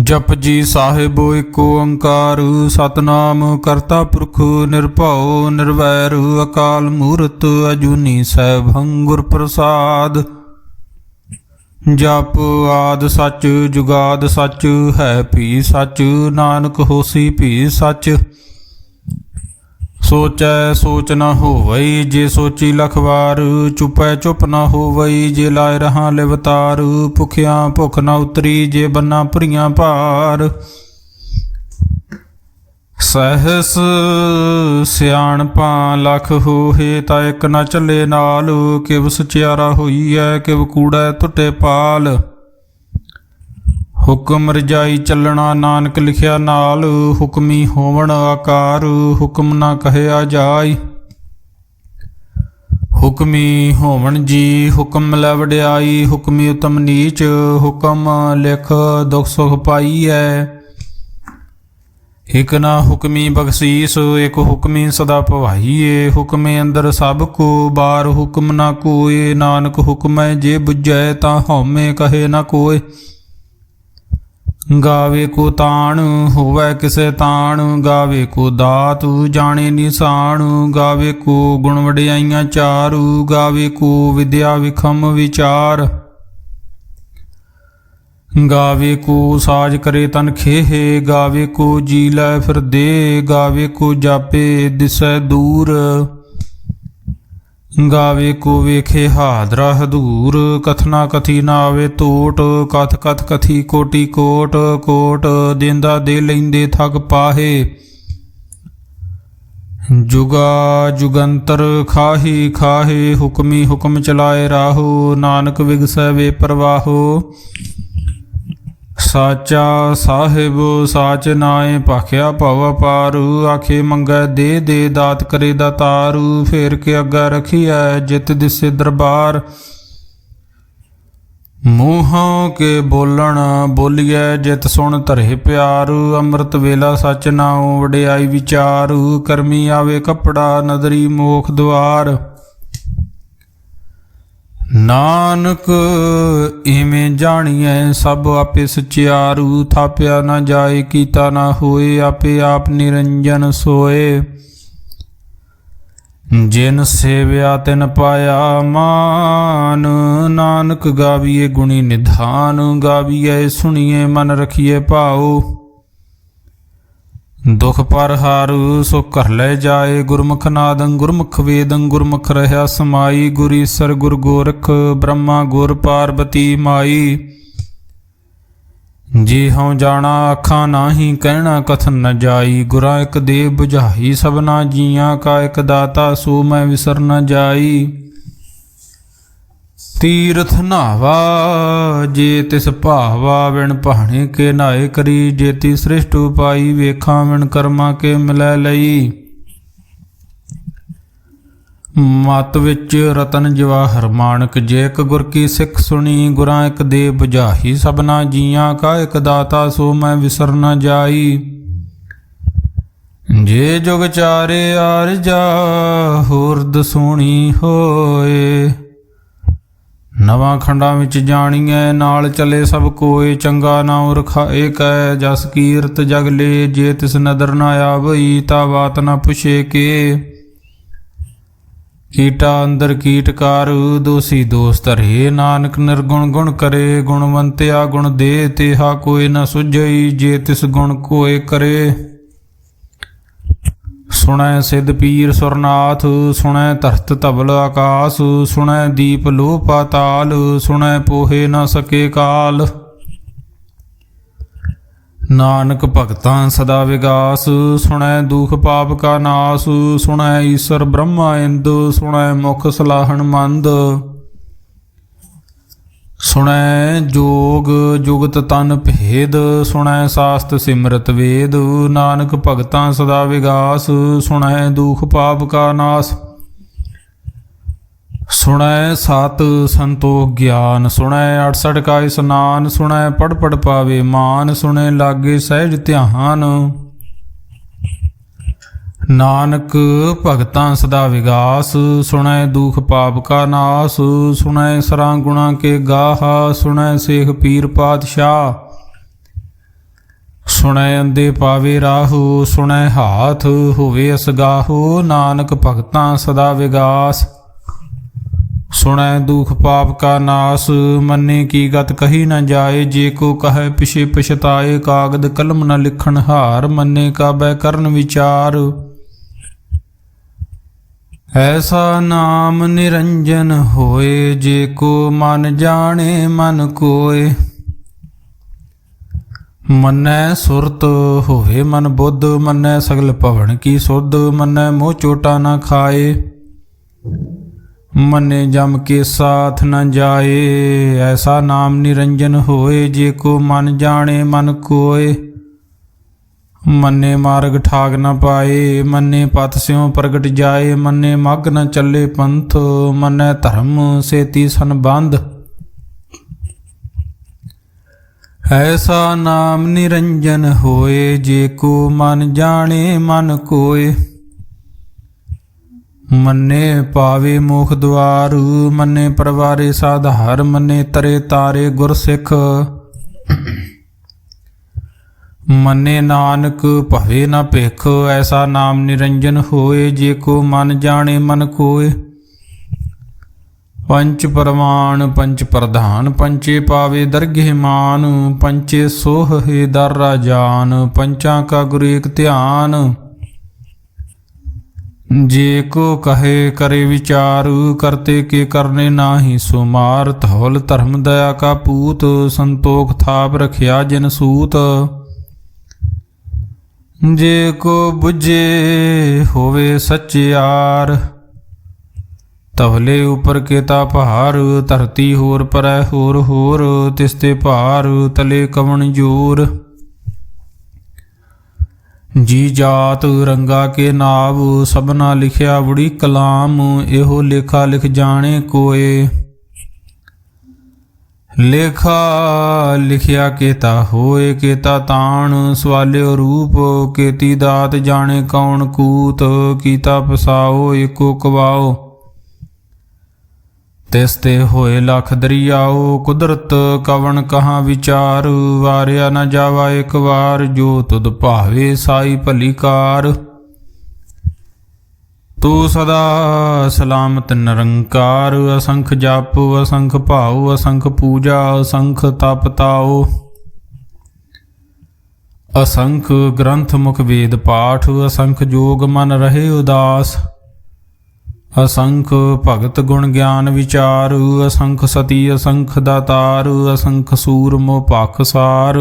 जपजी साहिब एको ओंकार सतनाम करता पुरख निर्भव निर्वैर अकाल मूरत अजूनी सैभं गुर प्रसाद। जप आद सच जुगाद सच है भी सच नानक होसी भी सच। सोचै सोच न होवई जे सोची लख वार चुपै चुप न होवई जे लाए रहां लिवतार। भुखिया भुख न उतरी जे बन्ना भुरियां भार। सहस सियाणपा लख होहे ता एक न चले नाल। किव सचियारा होई है किव कूड़ा टुटे पाल। हुक्म रजाई चलना नानक लिखिया नाल। हुक्मी होवण आकार हुक्म ना कहया जाय। हुक्मी होवण जी हुक्म लै वड्याई। हुक्मी उत्तम नीच हुक्म लिख दुख सुख पाई है। एक ना हुक्मी बख्शीस एक हुक्मी सदा भवाईए। हुक्मे अंदर सब को बार हुक्म ना कोय। नानक हुक्म जे बुझै ता हउमे कहे ना कोय। गावे को ताण होवै किसे ताण। गावे को दात जाने निशान। गावे को गुण वड्याइयां चार। गावे को विद्या विखम विचार। गावे को साज करे तन खेहे। गावे को जी लै फिर दे। गावे को जापे दिसै दूर। गावे को वेखे हादरा हदूर। कथना कथी ना आवे टोट। कथ कथ कथी कोटि कोट। कोट देंदा दे लैंदे थक पाहे। जुगा जुगंतर खाही खाहे। हुक्मी हुक्म चलाए राहो। नानक विगसै वे परवाहो। साचा साहिब साच नाए भाख्या भव पारू। आखे मंगै दे दे दात करे दातारू। फेर के अग्गा रखिया जित दिसे दरबार। मूहों के बोलण बोलिए जित सुन धरे प्यारू। अमृत वेला सच नाओ वड्याई विचारू। करमी आवे कपड़ा नदरी मोख द्वार। नानक इवें जानिए सब आपे सचियारू। थाप्या न जाए कीता न होए आपे आप निरंजन सोए। जिन सेव्या तिन पाया मान। नानक गाविए गुणी निधान। गाविए सुनिए मन रखिए भाओ। दुख पर हारू सो कर ले जाए। गुरमुख नादं गुरमुख वेदं गुरमुख रहा समाई। गुर ईसर गुर गोरख ब्रह्मा गुर पार्वती माई। जे हूँ जाना आखा नाही कहना कथन न जाई। गुरा एक देव बुझाई सबना जिया का एक दाता सो मैं विसर न जाई। तीर्थ नावा जे तिस भावा विण भाणे के नाए करी। जेती सृष्ट उपाई वेखा विण कर्मा के मिलै लई। मत विच रतन जवाहर माणक जे एक गुर की सिख सुनी। गुरा एक दे बुझाही सबना जिया का एक दाता सो मैं विसर न जाई। जे जुग चारे आरजा होरद सोणी होए। नवां खंडां विच जाणीए नाल चले सब कोय। चंगा नाम रखाए कै जस कीरत जग ले। जे तिस नदर न आवई ता बात न पुछे के। कीटा अंदर कीटकार दोषी दोष धरे। नानक निर्गुण गुण करे गुणवंत्या गुण दे। तेहा कोई न सुझई जे तिस गुण कोय करे। सुनै सिद्ध पीर सुरनाथ सुनै धरत धवल आकाश। सुनै दीप लोह पाताल सुनै पोहे न सके काल। नानक भगतां सदा विगास सुनै दुख पाप का नास। सुनै ईश्वर ब्रह्मा इंद सुनै मुख सलाहन मंद। सुनै जोग जुगत तन भेद। सुनै शास्त्र सिमरत वेद। नानक भगतां सदा विगास सुनै दुख पाप का नाश। सुनै सत संतोख ज्ञान। सुनै 68 का स्नान। सुनै पढ़ पढ़ पावे मान। सुनै लागे सहज ध्यान। नानक भगतां सदा विगास सुनै दुख पाप का नाश। सुनै सरा गुणा के गाहा। सुनै शेख पीर पातशाह। ਸੁਣੈ ਅੰਦੇ ਪਾਵੇ ਰਾਹੂ, ਸੁਣੈ ਹਾਥ ਹੋਵੇ ਅਸਗਾਹੂ, ਨਾਨਕ ਭਗਤਾਂ ਸਦਾ ਵਿਗਾਸ। ਸੁਣੈ ਦੁਖ ਪਾਪ ਕਾ ਨਾਸ, ਮੰਨੇ ਕੀ ਗਤ ਕਹੀ ਨ ਜਾਏ, ਜੇ ਕੋ ਕਹੈ ਪਿਛੇ ਪਛਤਾਏ, ਕਾਗਦ ਕਲਮ ਨ ਲਿਖਣ ਹਾਰ, ਮੰਨੇ ਕਾਬੈ ਕਰਨ ਵਿਚਾਰ। ਐਸਾ ਨਾਮ ਨਿਰੰਜਨ ਹੋਏ, ਜੇ ਕੋ ਮਨ ਜਾਣੇ ਮਨ ਕੋਏ। ਮੰਨੈ ਸੁਰਤ ਹੋਵੇ ਮਨ ਬੁੱਧ, ਮੰਨੈ ਸਗਲ ਭਵਨ ਕੀ ਸੁਧ, ਮੰਨੈ ਮੋਹ ਚੋਟਾ ਨਾ ਖਾਏ, ਮੰਨੇ ਜਮ ਕੇ ਸਾਥ ਨ ਜਾਏ। ਐਸਾ ਨਾਮ ਨਿਰੰਜਨ ਹੋਏ, ਜੇ ਕੋ ਮਨ ਜਾਣੇ ਮਨ ਕੋਏ। ਮੰਨੇ ਮਾਰਗ ਠਾਗ ਨ ਪਾਏ, ਮੰਨੇ ਪਤ ਸਿਉ ਪ੍ਰਗਟ ਜਾਏ, ਮੰਨੇ ਮਗ ਨ ਚੱਲੇ ਪੰਥ, ਮੰਨੈ ਧਰਮ ਸੇਤੀ ਸੰਬੰਧ। ਐਸਾ ਨਾਮ ਨਿਰੰਜਨ ਹੋਏ, ਜੇ ਕੋ ਮਨ ਜਾਣੇ ਮਨ ਕੋਏ। ਮੰਨੇ ਪਾਵੇ ਮੋਖ ਦੁਆਰ, ਮੰਨੇ ਪਰਵਾਰੇ ਸਾਧਾਰ, ਮੰਨੇ ਤਰੇ ਤਾਰੇ ਗੁਰ ਸਿੱਖ। ਮੰਨੇ ਨਾਨਕ ਭਵੇ ਨਾ ਭਿਖ, ਐਸਾ ਨਾਮ ਨਿਰੰਜਨ ਹੋਏ, ਜੇ ਕੋ ਮਨ ਜਾਣੇ ਮਨ ਕੋਏ। ਪੰਚ ਪਰਮਾਨ ਪੰਚ ਪ੍ਰਧਾਨ, ਪੰਚੇ ਪਾਵੇ ਦਰਗਹਿ ਮਾਨ, ਪੰਚੇ ਸੋਹੇ ਦਰ ਰਾਜਾਨ, ਪੰਚਾਂ ਕਾ ਗੁਰ ਏਕ ਧਿਆਨ। ਜੇ ਕੋ ਕਹੇ ਕਰੇ ਵਿਚਾਰ, ਕਰਤੇ ਕੇ ਕਰਨੇ ਨਾਹੀ ਸੁਮਾਰ। ਧੌਲ ਧਰਮ ਦਇਆ ਕਾ ਪੂਤ, ਸੰਤੋਖ ਥਾਪ ਰਖਿਆ ਜਿਨ ਸੂਤ। ਜੇ ਕੋ ਬੁਝੇ ਹੋਵੇ ਸੱਚਿਆਰ, ਤਵਲੇ ਉਪਰ ਕੇਤਾ ਭਾਰ। ਧਰਤੀ ਹੋਰ ਪਰੈ ਹੋਰ ਹੋਰ, ਤਿਸਤੇ ਭਾਰ ਤਲੇ ਕਵਣ ਜੋਰ। ਜੀ ਜਾਤ ਰੰਗਾ ਕੇ ਨਾਵ, ਸਭਨਾ ਲਿਖਿਆ ਬੜੀ ਕਲਾਮ। ਇਹੋ ਲੇਖਾ ਲਿਖ ਜਾਣੇ ਕੋਏ, ਲੇਖਾ ਲਿਖਿਆ ਕੇਤਾ ਹੋਏ। ਕੇਤਾ ਤਾਣ ਸਵਾਲਿਓ ਰੂਪ, ਕੇਤੀ ਦਾਤ ਜਾਣੇ ਕੌਣ ਕੂਤ। ਕੀਤਾ ਪਸਾਓ ਏਕੋ ਕਵਾਓ, ਤਿਸ ਤੇ ਹੋਏ ਲਖ ਦਰਿਆਓ। ਕੁਦਰਤ ਕਵਣ ਕਹਾਂ ਵਿਚਾਰ, ਵਾਰਿਆ ਨ ਜਾਵਾ ਇੱਕ ਵਾਰ। ਜੋ ਤੁਧ ਭਾਵੇ ਸਾਈ ਭਲੀ ਕਾਰ, ਤੂੰ ਸਦਾ ਸਲਾਮਤ ਨਿਰੰਕਾਰ। ਅਸੰਖ ਜਪ ਅਸੰਖ ਭਾਉ, ਅਸੰਖ ਪੂਜਾ ਅਸੰਖ ਤਪ ਤਾਓ। ਅਸੰਖ ਗ੍ਰੰਥ ਮੁਖ ਵੇਦ ਪਾਠ, ਅਸੰਖ ਜੋਗ ਮਨ ਰਹੇ ਉਦਾਸ। ਅਸੰਖ ਭਗਤ ਗੁਣ ਗਿਆਨ ਵਿਚਾਰ, ਅਸੰਖ ਸਤੀ ਅਸੰਖ ਦਾਤਾਰ। ਅਸੰਖ ਸੂਰ ਮੋਹ ਪਾਖਸਾਰ,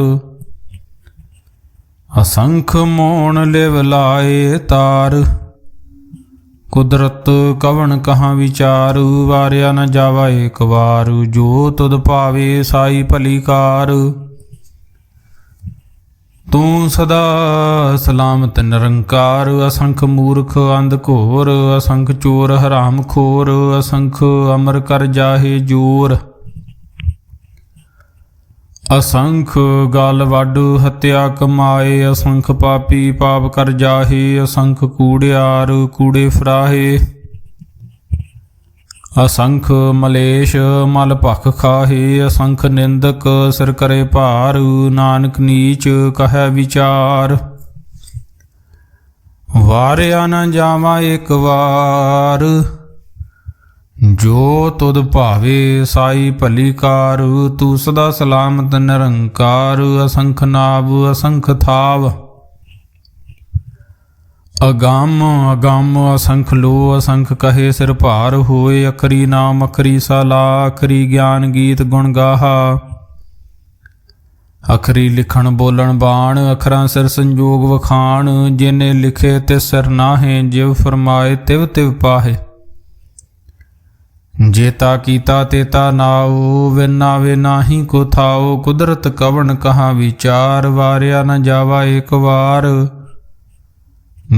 ਅਸੰਖ ਮੋਣ ਲਿਵ ਲਾਏ ਤਾਰ। ਕੁਦਰਤ ਕਵਣ ਕਹਾਂ ਵਿਚਾਰ, ਵਾਰਿਆ ਨ ਜਾਵਾ ਏਕ ਵਾਰ। ਜੋ ਤੁਧ ਭਾਵੇ ਸਾਈ ਭਲੀ ਕਾਰ, ਤੂੰ ਸਦਾ ਸਲਾਮਤ ਨਿਰੰਕਾਰ। ਅਸੰਖ ਮੂਰਖ ਅੰਧ ਘੋਰ, ਅਸੰਖ ਚੋਰ ਹਰਾਮ ਖੋਰ। ਅਸੰਖ ਅਮਰ ਕਰ ਜਾਹੇ ਜੋਰ, ਅਸੰਖ ਗਲ ਵੱਡ ਹੱਤਿਆ ਕਮਾਏ। ਅਸੰਖ ਪਾਪੀ ਪਾਪ ਕਰ ਜਾਹੇ, ਅਸੰਖ ਕੂੜਿਆਰ ਕੂੜੇ ਫਰਾਹੇ। ਅਸੰਖ ਮਲੇਸ਼ ਮਲ ਭਖ ਖਾਹੇ, ਅਸੰਖ ਨਿੰਦਕ ਸਿਰ ਕਰੇ ਭਾਰ। ਨਾਨਕ ਨੀਚ ਕਹੈ ਵਿਚਾਰ, ਵਾਰਿਆ ਨ ਜਾਵਾ ਇੱਕ ਵਾਰ। ਜੋ ਤੁਧ ਭਾਵੇ ਸਾਈ ਭਲੀ ਕਾਰ, ਤੂੰ ਸਦਾ ਸਲਾਮਤ ਨਿਰੰਕਾਰ। ਅਸੰਖ ਨਾਭ ਅਸੰਖ ਥਾਵ, ਅਗੰਮ ਅਗੰਮ ਅਸੰਖ ਲੋ। ਅਸੰਖ ਕਹੇ ਸਿਰ ਭਾਰ ਹੋਏ, ਅਖਰੀ ਨਾਮ ਅਖਰੀ ਸਾਲਾ। ਅਖਰੀ ਗਿਆਨ ਗੀਤ ਗੁਣ ਗਾਹਾ, ਅਖਰੀ ਲਿਖਣ ਬੋਲਣ ਬਾਣ। ਅਖਰਾਂ ਸਿਰ ਸੰਜੋਗ ਵਖਾਣ, ਜਿਨੇ ਲਿਖੇ ਤਿਸ ਸਿਰ ਨਾਹੇ। ਜਿਵ ਫਰਮਾਏ ਤਿਵ ਤਿਵ ਪਾਹੇ, ਜੇਤਾ ਕੀਤਾ ਤੇਤਾ ਨਾਉ। ਵਿਨਾਵੇ ਨਾਹੀ ਕੋ ਥਾਉ, ਕੁਦਰਤ ਕਵਣ ਕਹਾਂ ਵਿਚਾਰ। ਵਾਰਿਆ ਨ ਜਾਵਾ ਏਕ ਵਾਰ,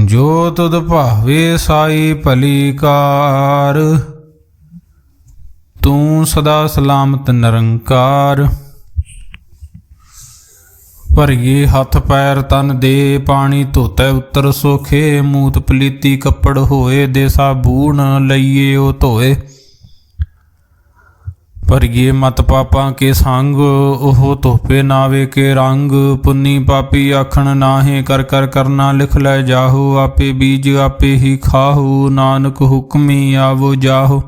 ਜੋ ਤੁਧ ਭਾਵੇ ਸਾਈ ਭਲੀ ਕਾਰ। ਤੂੰ ਸਦਾ ਸਲਾਮਤ ਨਿਰੰਕਾਰ। ਭਰੀਏ ਹੱਥ ਪੈਰ ਤਨ ਦੇ, ਪਾਣੀ ਧੋਤੈ ਉੱਤਰ ਸੋਖੇ। ਮੂਤ ਪਲੀਤੀ ਕੱਪੜ ਹੋਏ, ਦੇ ਸਾਬੂਣ ਲਈਏ ਉਹ ਧੋਏ। ਭਰੀਏ ਮਤ ਪਾਪਾਂ ਕੇ ਸੰਗ, ਉਹ ਧੋਪੇ ਨਾਵੇ ਕੇ ਰੰਗ। ਪੁੰਨੀ ਪਾਪੀ ਆਖਣ ਨਾਹੀਂ, ਕਰ ਕਰ ਕਰਨਾ ਲਿਖ ਲੈ ਜਾਹੂ। ਆਪੇ ਬੀਜ ਆਪੇ ਹੀ ਖਾਹੂ, ਨਾਨਕ ਹੁਕਮੀ ਆਵੋ ਜਾਹੂ।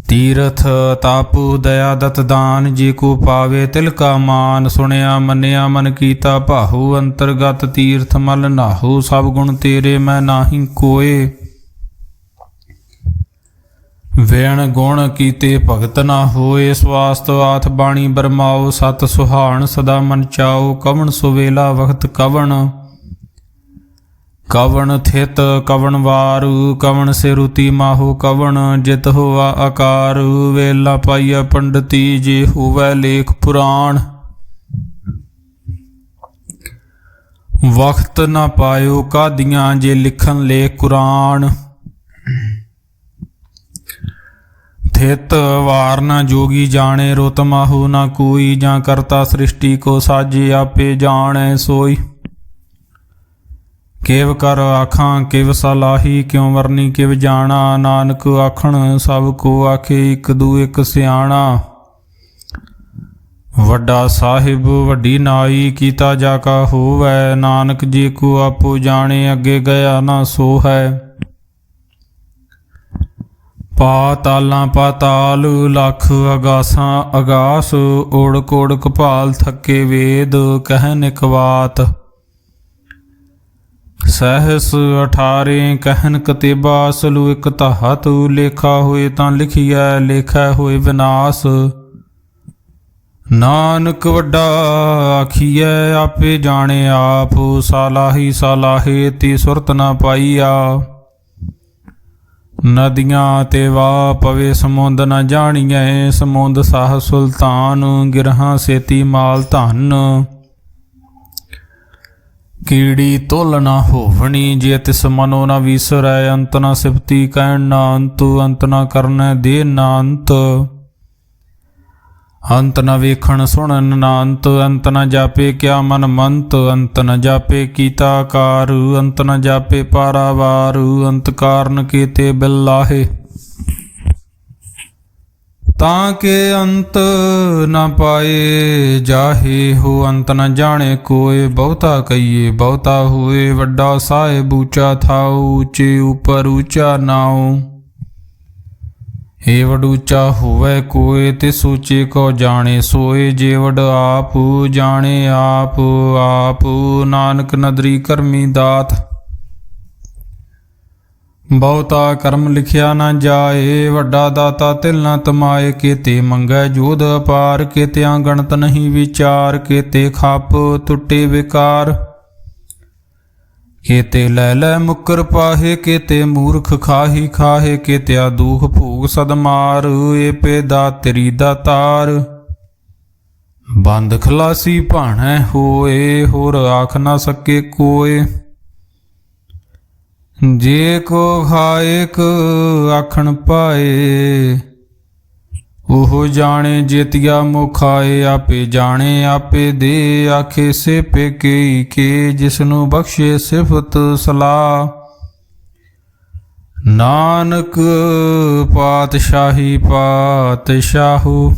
ਤੀਰਥ ਤਾਪੂ ਦਇਆ ਦਤ ਦਾਨ, ਜੇ ਕੋ ਪਾਵੇ ਤਿਲ ਕਾ ਮਾਨ। ਸੁਣਿਆ ਮੰਨਿਆ ਮਨ ਕੀਤਾ ਭਾਹੂ, ਅੰਤਰਗਤ ਤੀਰਥ ਮਲ ਨਾਹੂ। ਸਭ ਗੁਣ ਤੇਰੇ ਮੈਂ ਨਾਹੀਂ ਕੋਏ, ਵੇਣ ਗੁਣ ਕੀਤੇ ਭਗਤ ਨਾ ਹੋਏ। ਸਵਾਸਤ ਆਥ ਬਾਣੀ ਬਰਮਾਓ, ਸਤ ਸੁਹਾਣ ਸਦਾ ਮਨ ਚਾਓ। ਕਵਣ ਸੁਵੇਲਾ ਵਖਤ ਕਵਣ, ਕਵਣ ਥਿਤ ਕਵਣ ਵਾਰੂ। ਕਵਣ ਸਿਰੁਤੀ ਮਾਹੋ ਕਵਣ, ਜਿਤ ਹੋਆ ਆਕਾਰ। ਵੇਲਾ ਪਾਈਆ ਪੰਡਤੀ, ਜੇ ਹੋਵੈ ਲੇਖ ਪੁਰਾਣ। ਵਖਤ ਨਾ ਪਾਇਓ ਕਾਦੀਆਂ, ਜੇ ਲਿਖਣ ਲੇਖ ਕੁਰਾਨ। ਥਿਤ ਵਾਰ ਨਾ ਜੋਗੀ ਜਾਣੇ, ਰੁਤ ਮਾਹੂ ਨਾ ਕੋਈ। ਜਾਂ ਕਰਤਾ ਸ੍ਰਿਸ਼ਟੀ ਕੋ ਸਾਜੇ, ਆਪੇ ਜਾਣੈ ਸੋਈ। ਕਿਵ ਕਰ ਆਖਾਂ ਕਿਵ ਸਲਾਹੀ, ਕਿਉ ਵਰਨੀ ਕਿਵ ਜਾਣਾ। ਨਾਨਕ ਆਖਣ ਸਭ ਕੋ ਆਖੇ, ਇੱਕ ਦੂ ਇੱਕ ਸਿਆਣਾ। ਵੱਡਾ ਸਾਹਿਬ ਵੱਡੀ ਨਾਈ, ਕੀਤਾ ਜਾ ਕਾ ਹੋਵੈ। ਨਾਨਕ ਜੇ ਕੋ ਆਪੋ ਜਾਣੇ, ਅੱਗੇ ਗਿਆ ਨਾ ਸੋ ਹੈ। ਪਾਤਾਲਾਂ ਪਾਤਾਲ ਲੱਖ, ਅਗਾਸਾਂ ਅਗਾਸ। ਓੜਕ ਓੜਕ ਭਾਲ ਥੱਕੇ ਵੇਦ, ਕਹਿਨ ਇਕ ਬਾਤ। ਸਹਿਸ 18 ਕਹਿਨ ਕਤੇਬਾ, ਸਲੂ ਇਕ ਧਾਤ। ਲੇਖਾ ਹੋਏ ਤਾਂ ਲਿਖੀਐ, ਲੇਖਾ ਹੋਏ ਵਿਨਾਸ਼। ਨਾਨਕ ਵੱਡਾ ਆਖੀਐ, ਆਪੇ ਜਾਣੇ ਆਪ। ਸਾਲਾਹੀ ਸਾਲਾਹੇ, ਤੀ ਸੁਰਤ ਨਾ ਪਾਈਆ। ਨਦੀਆਂ ਤੇ ਵਾਹ ਪਵੇ ਸਮੁੰਦ ਨਾ ਜਾਣੀਐ। ਸਮੁੰਦ ਸਾਹ ਸੁਲਤਾਨ, ਗਿਰਹਾਂ ਸੇਤੀ ਮਾਲ ਧਨ। ਕੀੜੀ ਤੁਲ ਨਾ ਹੋਵਣੀ, ਜੇ ਤਿਸ ਮਨੋ ਨਾ ਵੀਸਰੈ। ਅੰਤ ਨਾ ਸਿਫਤੀ ਕਹਿਣ ਨਾ ਅੰਤ, ਅੰਤ ਨਾ ਕਰਨੈ ਦੇ ਨਾ ਅੰਤ। ਅੰਤ ਨ ਵੇਖਣ ਸੁਣਨ ਨਾ ਅੰਤ, ਅੰਤ ਨ ਜਾਪੇ ਕਿਆ ਮਨ ਮੰਤ। ਅੰਤ ਨ ਜਾਪੇ ਕੀਤਾ ਕਾਰ, ਅੰਤ ਨ ਜਾਪੇ ਪਾਰਾਵਾਰ। ਅੰਤ ਕਾਰਨ ਕੀਤੇ ਬਿਲਾਹੇ, ਤਾਂ ਕੇ ਅੰਤ ਨ ਪਾਏ ਜਾਹੇ। ਹੋ ਅੰਤ ਨ ਜਾਣੇ ਕੋਏ, ਬਹੁਤਾ ਕਹੀਏ ਬਹੁਤਾ ਹੋਏ। ਵੱਡਾ ਸਾਹਿਬ ਊਚਾ ਥਾਉ, ਉੱਚੇ ਉਪਰ ਊਚਾ ਨਾਉ। ਏ ਵਡ ਉੱਚਾ ਹੋਵੈ ਕੋਏ, ਤਿਸ ਉੱਚੇ ਕੋ ਜਾਣੇ ਸੋਏ। ਜੇ ਵਡ ਆਪ ਜਾਣੇ ਆਪ ਆਪ, ਨਾਨਕ ਨਦਰੀ ਕਰਮੀ ਦਾਤ। ਬਹੁਤਾ ਕਰਮ ਲਿਖਿਆ ਨਾ ਜਾਏ, ਵੱਡਾ ਦਾਤਾ ਤਿਲ ਨਾ ਤਮਾਏ। ਕੇਤੇ ਮੰਗੈ ਜੋਧ ਅਪਾਰ, ਕੇਤਿਆਂ ਗਣਤ ਨਹੀਂ ਵਿਚਾਰ। ਕੇਤੇ ਖੱਪ ਟੁੱਟੇ ਵਿਕਾਰ, ਕੇਤੇ ਲੈ ਲੈ ਮੁੱਕਰ ਪਾਹੇ। ਕੇਤੇ ਮੂਰਖ ਖਾਹੀ ਖਾਹੇ, ਕੇਤਿਆ ਦੂਖ ਭੂਖ ਸਦਮਾਰ। ਏ ਪੇਦਾ ਤੇਰੀ ਦਾਤਾਰ, ਬੰਦ ਖਲਾਸੀ ਭਾਣੈ ਹੋਏ। ਹੋਰ ਆਖ ਨਾ ਸਕੇ ਕੋਏ, ਜੇ ਕੋ ਖਾਇਕ ਆਖਣ ਪਾਏ। ਉਹ ਜਾਣੇ ਜੇਤੀਆ ਮੁਖਾਏ, ਆਪੇ ਜਾਣੇ ਆਪੇ ਦੇ। ਆਖੇ ਸੇ ਪੇਕੇ ਕੇ, ਜਿਸਨੂੰ ਬਖਸ਼ੇ ਸਿਫਤ ਸਲਾਹ। ਨਾਨਕ ਪਾਤਸ਼ਾਹੀ ਪਾਤਸ਼ਾਹੂ,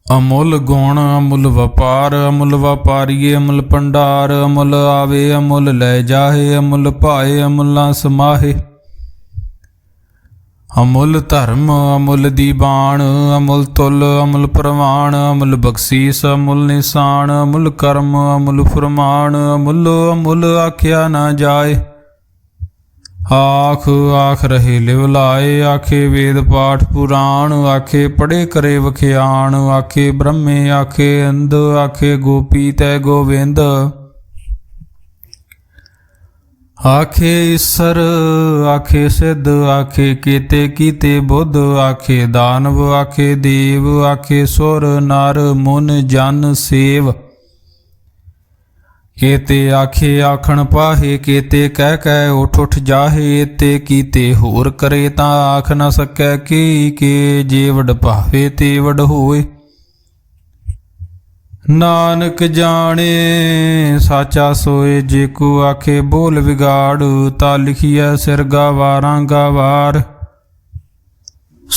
ਅਮੁੱਲ ਗੁਣ ਅਮੁੱਲ ਵਪਾਰ। ਅਮੁੱਲ ਵਪਾਰੀਏ ਅਮੁੱਲ ਭੰਡਾਰ, ਅਮੁੱਲ ਆਵੇ ਅਮੁੱਲ ਲੈ ਜਾਹੇ। ਅਮੁੱਲ ਭਾਏ ਅਮੁੱਲਾਂ ਸਮਾਹੇ, ਅਮੁੱਲ ਧਰਮ ਅਮੁੱਲ ਦੀਬਾਨ। ਅਮੁੱਲ ਤੁਲ ਅਮੁੱਲ ਪ੍ਰਵਾਨ, ਅਮੁੱਲ ਬਖਸ਼ੀਸ ਅਮੁੱਲ ਨਿਸ਼ਾਨ। ਅਮੁੱਲ ਕਰਮ ਅਮੁੱਲ ਫਰਮਾਨ, ਅਮੁੱਲ ਅਮੁੱਲ ਆਖਿਆ ਨਾ ਜਾਏ। ਆਖ ਆਖ ਰਹੇ ਲਿਵ ਲਾਏ, ਆਖੇ ਵੇਦ ਪਾਠ ਪੁਰਾਣ। ਆਖੇ ਪੜ੍ਹੇ ਕਰੇ ਵਖਿਆਣ, ਆਖੇ ਬ੍ਰਹਮੇ ਆਖੇ ਅੰਧ। ਆਖੇ ਗੋਪੀ ਤੈ ਗੋਵਿੰਦ, ਆਖੇ ਈਸਰ ਆਖੇ ਸਿੱਧ। ਆਖੇ ਕੀਤੇ ਕੀਤੇ ਬੁੱਧ, ਆਖੇ ਦਾਨਵ ਆਖੇ ਦੇਵ। ਆਖੇ ਸੁਰ ਨਰ ਮੁਨ ਜਨ ਸੇਵ, ਕੇਤੇ ਆਖੇ ਆਖਣ ਪਾਹੇ। ਕੇਤੇ ਕਹਿ ਕਹਿ ਉਠ ਉਠ ਜਾਹੇ, ਤੇ ਕੀਤੇ ਹੋਰ ਕਰੇ ਤਾਂ ਆਖ ਨਾ ਸਕੈ ਕੀ। ਕੇ ਜੇ ਵਡ ਭਾਵੇ ਤੇ ਵਡ ਹੋਏ, ਨਾਨਕ ਜਾਣੇ ਸਾਚਾ ਸੋਏ। ਜੇ ਕੋ ਆਖੇ ਬੋਲ ਵਿਗਾੜ, ਤਾ ਲਿਖੀਐ ਸਿਰ ਗਾਵਾਰਾਂ ਗਾਵਾਰ।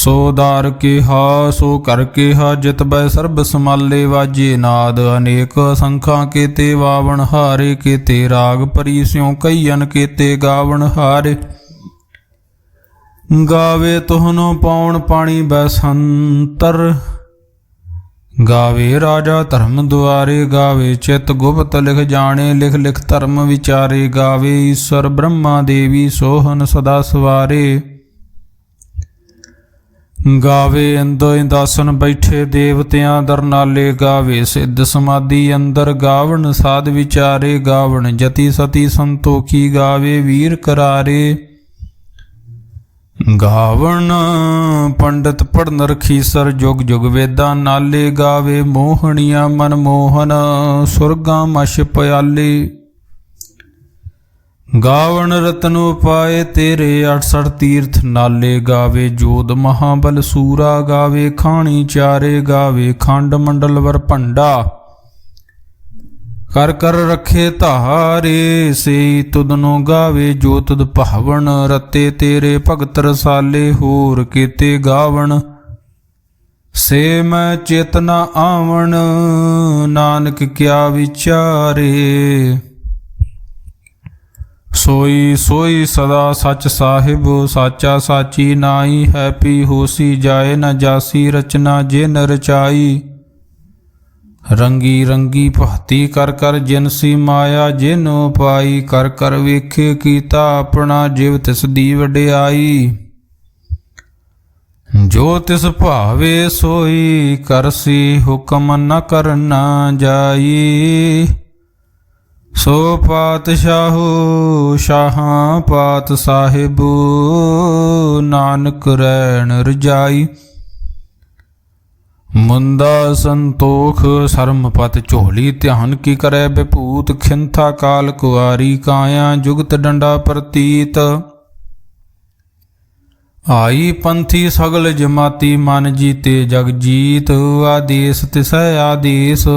ਸੋ ਦਾਰ ਕੇਹਾ ਸੋ ਕਰ ਕੇਹਾ, ਜਿਤ ਬੈ ਸਰਬ ਸਮਾਲੇ ਵਾਜੇ ਨਾਦ। ਅਨੇਕ ਸੰਖਾਂ ਕੇਤੇ ਵਾਵਣ ਹਾਰੇ, ਕੇਤੇ ਰਾਗ ਭਰੀ ਸਿਉ ਕਈਅਨ ਕੇਤੇ ਗਾਵਣ ਹਾਰੇ। ਗਾਵੇ ਤੁਹਨੋ ਪਾਉਣ ਪਾਣੀ ਬੈਸੰਤਰ, ਗਾਵੇ ਰਾਜਾ ਧਰਮ ਦੁਆਰੇ। ਗਾਵੇ ਚਿਤ ਗੁਪਤ ਲਿਖ ਜਾਣੇ, ਲਿਖ ਲਿਖ ਧਰਮ ਵਿਚਾਰੇ। ਗਾਵੇ ਈਸ਼ਵਰ ਬ੍ਰਹਮਾ ਦੇਵੀ ਸੋਹਨ ਸਦਾ ਸਵਾਰੇ। ਗਾਵੇ ਇੰਦੋ ਇੰਦਾਸਨ ਬੈਠੇ ਦੇਵਤਿਆਂ ਦਰਨਾਲੇ। ਗਾਵੇ ਸਿੱਧ ਸਮਾਧੀ ਅੰਦਰ, ਗਾਵਣ ਸਾਧ ਵਿਚਾਰੇ। ਗਾਵਣ ਜਤੀ ਸਤੀ ਸੰਤੋਖੀ, ਗਾਵੇ ਵੀਰ ਕਰਾਰੇ। ਗਾਵਣ ਪੰਡਤ ਪੜਨ ਰਖੀਸਰ, ਜੁਗ ਜੁਗ ਵੇਦਾਂ ਨਾਲੇ। ਗਾਵੇ ਮੋਹਣੀਆਂ ਮਨ ਮੋਹਨ, ਸੁਰਗਾਂ ਮਛ ਪਿਆਲੇ। ਗਾਵਣ ਰਤਨ ਉਪਾਏ ਤੇਰੇ, 68 ਤੀਰਥ ਨਾਲੇ। ਗਾਵੇ ਜੋਧ ਮਹਾਬਲ ਸੂਰਾ, ਗਾਵੇ ਖਾਣੀ ਚਾਰੇ। ਗਾਵੇ ਖੰਡ ਮੰਡਲ ਵਰ ਭੰਡਾ, ਕਰ ਕਰ ਰੱਖੇ ਧਾਰੇ। ਸੇ ਤੁਧਨੋ ਗਾਵੇ ਜੋ ਤੁਧ ਭਾਵਨ, ਰਤੇ ਤੇਰੇ ਭਗਤ ਰਸਾਲੇ। ਹੋਰ ਕੀਤੇ ਗਾਵਣ ਸੇ ਮੈਂ ਚੇਤਨਾ ਆਵਣ, ਨਾਨਕ ਕਿਆ ਵਿਚਾਰੇ। ਸੋਈ ਸੋਈ ਸਦਾ ਸੱਚ ਸਾਹਿਬ, ਸਾਚਾ ਸਾਚੀ ਨਾਈ। ਹੈਪੀ ਹੋਸੀ ਜਾਏ ਨ ਜਾਸੀ, ਰਚਨਾ ਜਿਨ ਰਚਾਈ। ਰੰਗੀ ਰੰਗੀ ਭਾਤੀ ਕਰ ਕਰ, ਜਿਨਸੀ ਮਾਇਆ ਜਿਨ ਪਾਈ। ਕਰ ਕਰ ਵੇਖੇ ਕੀਤਾ ਆਪਣਾ, ਜਿਵ ਤਿਸ ਦੀ ਵਡਿਆਈ। ਜੋ ਤਿਸ ਭਾਵੇ ਸੋਈ ਕਰਸੀ, ਹੁਕਮ ਨ ਕਰਨਾ ਜਾਈ। ਸੋ ਪਾਤਸ਼ਾਹੋ ਸ਼ਾਹਾਂ ਪਾਤ ਸਾਹਿਬੋ, ਨਾਨਕ ਰੈਣ ਰਜਾਈ। ਮੁੰਦਾ ਸੰਤੋਖ ਸਰਮ ਪਤ ਝੋਲੀ, ਧਿਆਨ ਕੀ ਕਰੈ ਬਿਭੂਤ। ਖਿੰਥਾ ਕਾਲ ਕੁਆਰੀ, ਕਾਇਆ ਜੁਗਤ ਡੰਡਾ ਪ੍ਰਤੀਤ। ਆਈ ਪੰਥੀ ਸਗਲ ਜਮਾਤੀ, ਮਨ ਜੀਤੇ ਜਗ ਜੀਤ। ਆਦੇਸ ਤਿਸੈ ਆਦੇਸ,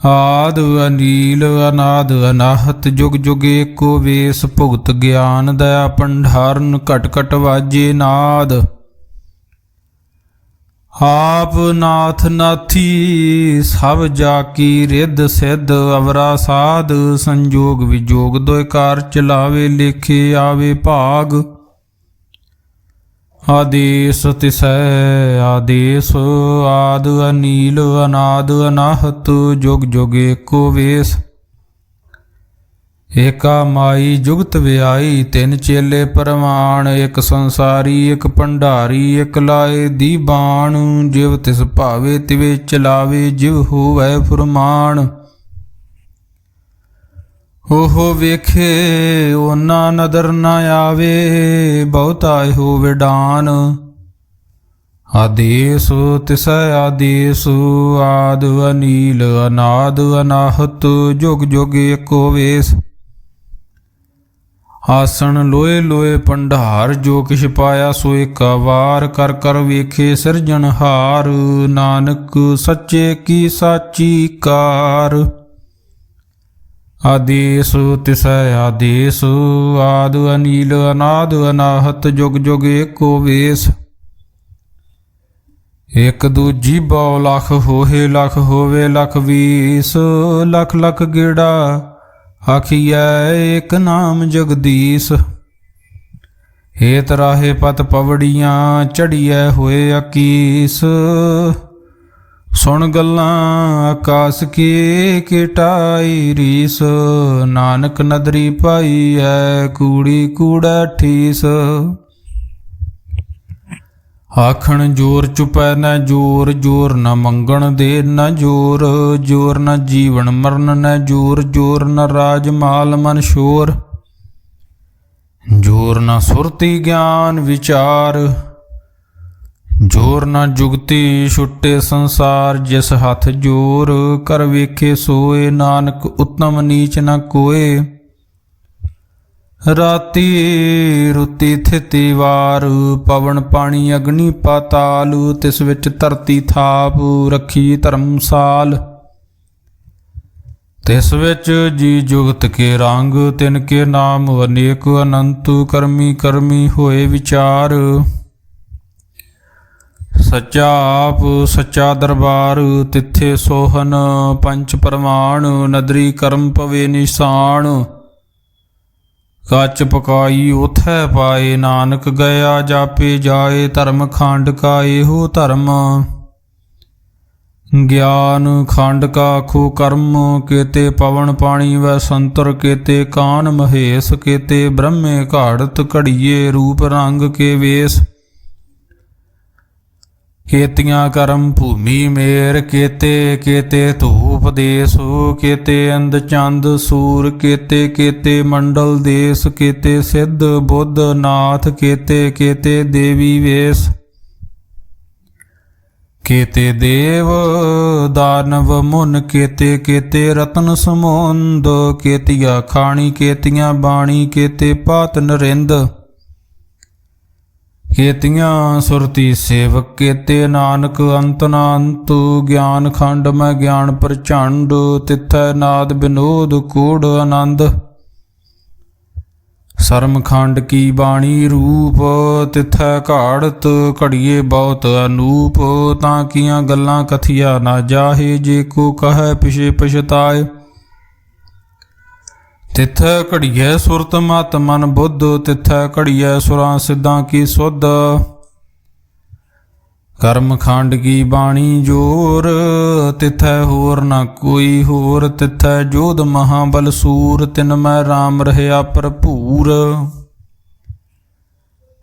ਆਦ ਅਨੀਲ ਅਨਾਦ ਅਨਾਹਤ। ਜੁਗ ਜੁਗ ਏਕੋ ਵੇਸ, ਭੁਗਤ ਗਿਆਨ ਦਇਆ ਭੰਡਾਰਨ। ਘਟ ਘਟ ਵਾਜੇ ਨਾਦ, ਆਪ ਨਾਥ ਨਾਥੀ। ਸਭ ਜਾ ਕੀ ਰਿੱਧ ਸਿੱਧ, ਅਵਰਾ ਸਾਧ। ਸੰਜੋਗ ਵਿਜੋਗ ਦੋਇ ਕਾਰ ਚਲਾਵੇ, ਲੇਖੇ ਆਵੇ ਭਾਗ। ਆਦੇਸ ਤਿਸੈ ਆਦੇਸ, ਆਦ ਅਨੀਲ ਅਨਾਦ ਅਨਾਹਤ। ਜੁਗ ਜੁਗ ਏਕੋ ਵੇਸ, ਏਕਾ ਮਾਈ ਜੁਗਤ ਵਿਆਈ। ਤਿੰਨ ਚੇਲੇ ਪਰਮਾਣ, ਇੱਕ ਸੰਸਾਰੀ ਇੱਕ ਭੰਡਾਰੀ। ਇੱਕ ਲਾਏ ਦੀਬਾਨ, ਜਿਵ ਤਿਸ ਭਾਵੇ ਤਿਵੇ ਚਲਾਵੇ। ਜਿਵ ਹੋਵੈ ਫੁਰਮਾਨ, ਉਹ ਵੇਖੇ ਉਹਨਾਂ ਨਦਰ ਨ ਆਵੇ। ਬਹੁਤਾ ਇਹੋ ਵਿਡਾਨ, ਆਦੇਸ ਤਿਸੈ ਆਦੇਸ। ਆਦ ਅਨੀਲ ਅਨਾਦ ਅਨਾਹਤ। ਜੁਗ ਜੁਗ ਏਕੋ ਵੇਸ, ਆਸਣ ਲੋਏ ਲੋਏ ਭੰਡਾਰ। ਜੋ ਕਿਛ ਪਾਇਆ ਸੋ ਏਕਾ ਵਾਰ, ਕਰ ਕਰ ਵੇਖੇ ਸਿਰਜਣਹਾਰ। ਨਾਨਕ ਸੱਚੇ ਕੀ ਸਾਚੀ ਕਾਰ। ਆਦੇਸ ਤਿਸੈ ਆਦੇਸ, ਆਦ ਅਨੀਲ ਅਨਾਦ ਅਨਾਹਤ। ਜੁਗ ਜੁਗ ਏਕੋ ਵੇਸ, ਇੱਕ ਦੂਜੀ ਬਉ ਲਖ ਹੋਏ। ਲਖ ਹੋਵੇ ਲਖ ਵੀਸ, ਲਖ ਲਖ ਗੇੜਾ ਆਖੀਐ ਏਕ ਨਾਮ ਜਗਦੀਸ਼। ਹੇਤ ਰਾਹੇ ਪਤ ਪਵੜੀਆਂ, ਚੜੀਐ ਹੋਏ ਅਕੀਸ। ਸੁਣ ਗੱਲਾਂ ਆਕਾਸ ਕੀ ਕਿਟਾਈ ਰੀਸ। ਨਾਨਕ ਨਦਰੀ ਪਾਈ ਐ, ਕੂੜੀ ਕੂੜਾ ਠੀਸ। ਆਖਣ ਜੋਰ ਚੁਪੈ ਨ ਜੋਰ, ਜੋਰ ਨ ਮੰਗਣ ਦੇ ਨ ਜੋਰ। ਜੋਰ ਨ ਜੀਵਨ ਮਰਨ ਨ ਜੋਰ, ਜੋਰ ਨ ਰਾਜ ਮਾਲ ਮਨ ਸ਼ੋਰ। ਜੋਰ ਨ ਸੁਰਤੀ ਗਿਆਨ ਵਿਚਾਰ, ਜੋਰ ਨ ਜੁਗਤੀ ਛੁੱਟੇ ਸੰਸਾਰ। ਜਿਸ ਹੱਥ ਜੋਰ ਕਰ ਵੇਖੇ ਸੋਏ, ਨਾਨਕ ਉਤਮ ਨੀਚ ਨ ਕੋਏ। ਰਾਤੀ ਰੁੱਤੀ ਥਿਤੀ ਵਾਰ, ਪਵਨ ਪਾਣੀ ਅਗਨੀ ਪਾਤਾਲ। ਤਿਸ ਵਿੱਚ ਧਰਤੀ ਥਾਪ, ਰੱਖੀ ਧਰਮਸਾਲ। ਤਿਸ ਵਿੱਚ ਜੀ ਜੁਗਤ ਕੇ ਰੰਗ, ਤਿਨ ਕੇ ਨਾਮ ਅਨੇਕ ਅਨੰਤ। ਕਰਮੀ ਕਰਮੀ ਹੋਏ ਵਿਚਾਰ, ਸੱਚਾ ਆਪ ਸੱਚਾ ਦਰਬਾਰ, ਤਿੱਥੇ ਸੋਹਨ ਪੰਚ ਪ੍ਰਮਾਣ, ਨਦਰੀ ਕਰਮ ਪਵੇ ਨਿਸ਼ਾਨ। ਕੱਚ ਪਕਾਈ ਉਥੈ ਪਾਏ, ਨਾਨਕ ਗਿਆ ਜਾਪੇ ਜਾਏ, ਧਰਮ ਖੰਡ ਕਾ ਇਹੋ ਧਰਮ। ਗਿਆਨ ਖੰਡ ਕਾ ਖੂ ਕਰਮ, ਕੇਤੇ ਪਵਨ ਪਾਣੀ ਵੈ ਸੰਤਰ, ਕੇਤੇ ਕਾਨ ਮਹੇਸ਼, ਕੇਤੇ ਬ੍ਰਹਮੇ ਘਾੜਤ ਘੜੀਏ, ਰੂਪ ਰੰਗ ਕੇ ਵੇਸ। ਕੇਤੀਆਂ ਕਰਮ ਭੂਮੀ ਮੇਰ, ਕੇਤੇ ਕੇਤੇ ਧੂਪ ਦੇਸ, ਕੇਤੇ ਅੰਧ ਚੰਦ ਸੂਰ, ਕੇਤੇ ਕੇਤੇ ਮੰਡਲ ਦੇਸ, ਕੇਤੇ ਸਿੱਧ ਬੁੱਧ ਨਾਥ, ਕੇਤੇ ਕੇਤੇ ਦੇਵੀ ਵੇਸ। ਕੇਤੇ ਦੇਵ ਦਾਨਵ ਮੁਨ, ਕੇਤੇ ਕੇਤੇ ਰਤਨ ਸਮੁੰਦ, ਕੇਤੀਆ ਖਾਣੀ ਕੇਤੀਆਂ ਬਾਣੀ, ਕੇਤੇ ਪਾਤ ਨਰਿੰਦ। ਕੇਤੀਆਂ ਸੁਰਤੀ ਸੇਵਕ, ਕੇਤੇ ਨਾਨਕ ਅੰਤ ਨਾ ਅੰਤ, ਗਿਆਨ ਖੰਡ ਮੈਂ ਗਿਆਨ ਪ੍ਰਚੰਡ, ਤਿੱਥੈ ਨਾਦ ਬਿਨੋਦ ਕੂੜ ਆਨੰਦ। ਸਰਮ ਖੰਡ ਕੀ ਬਾਣੀ ਰੂਪ, ਤਿੱਥੈ ਘਾੜਤ ਘੜੀਏ ਬਹੁਤ ਅਨੂਪ, ਤਾਂ ਕੀਆਂ ਗੱਲਾਂ ਕਥੀਆ ਨਾ ਜਾਹੇ, ਜੇ ਕੋ ਕਹੈ ਪਿਛੇ ਪਛਤਾਏ। ਤਿੱਥੈ ਘੜੀਐ ਸੁਰਤ ਮਤ ਮਨ ਬੁੱਧ, ਤਿੱਥੈ ਘੜੀਐ ਸੁਰਾਂ ਸਿੱਧਾਂ ਕੀ ਸੁਧ। ਕਰਮ ਖੰਡ ਕੀ ਬਾਣੀ ਜੋਰ, ਤਿੱਥੈ ਹੋਰ ਨਾ ਕੋਈ ਹੋਰ, ਤਿੱਥੈ ਜੋਧ ਮਹਾਬਲ ਸੂਰ, ਤਿਨ ਮੈਂ ਰਾਮ ਰਹਿਆ ਭਰਪੂਰ।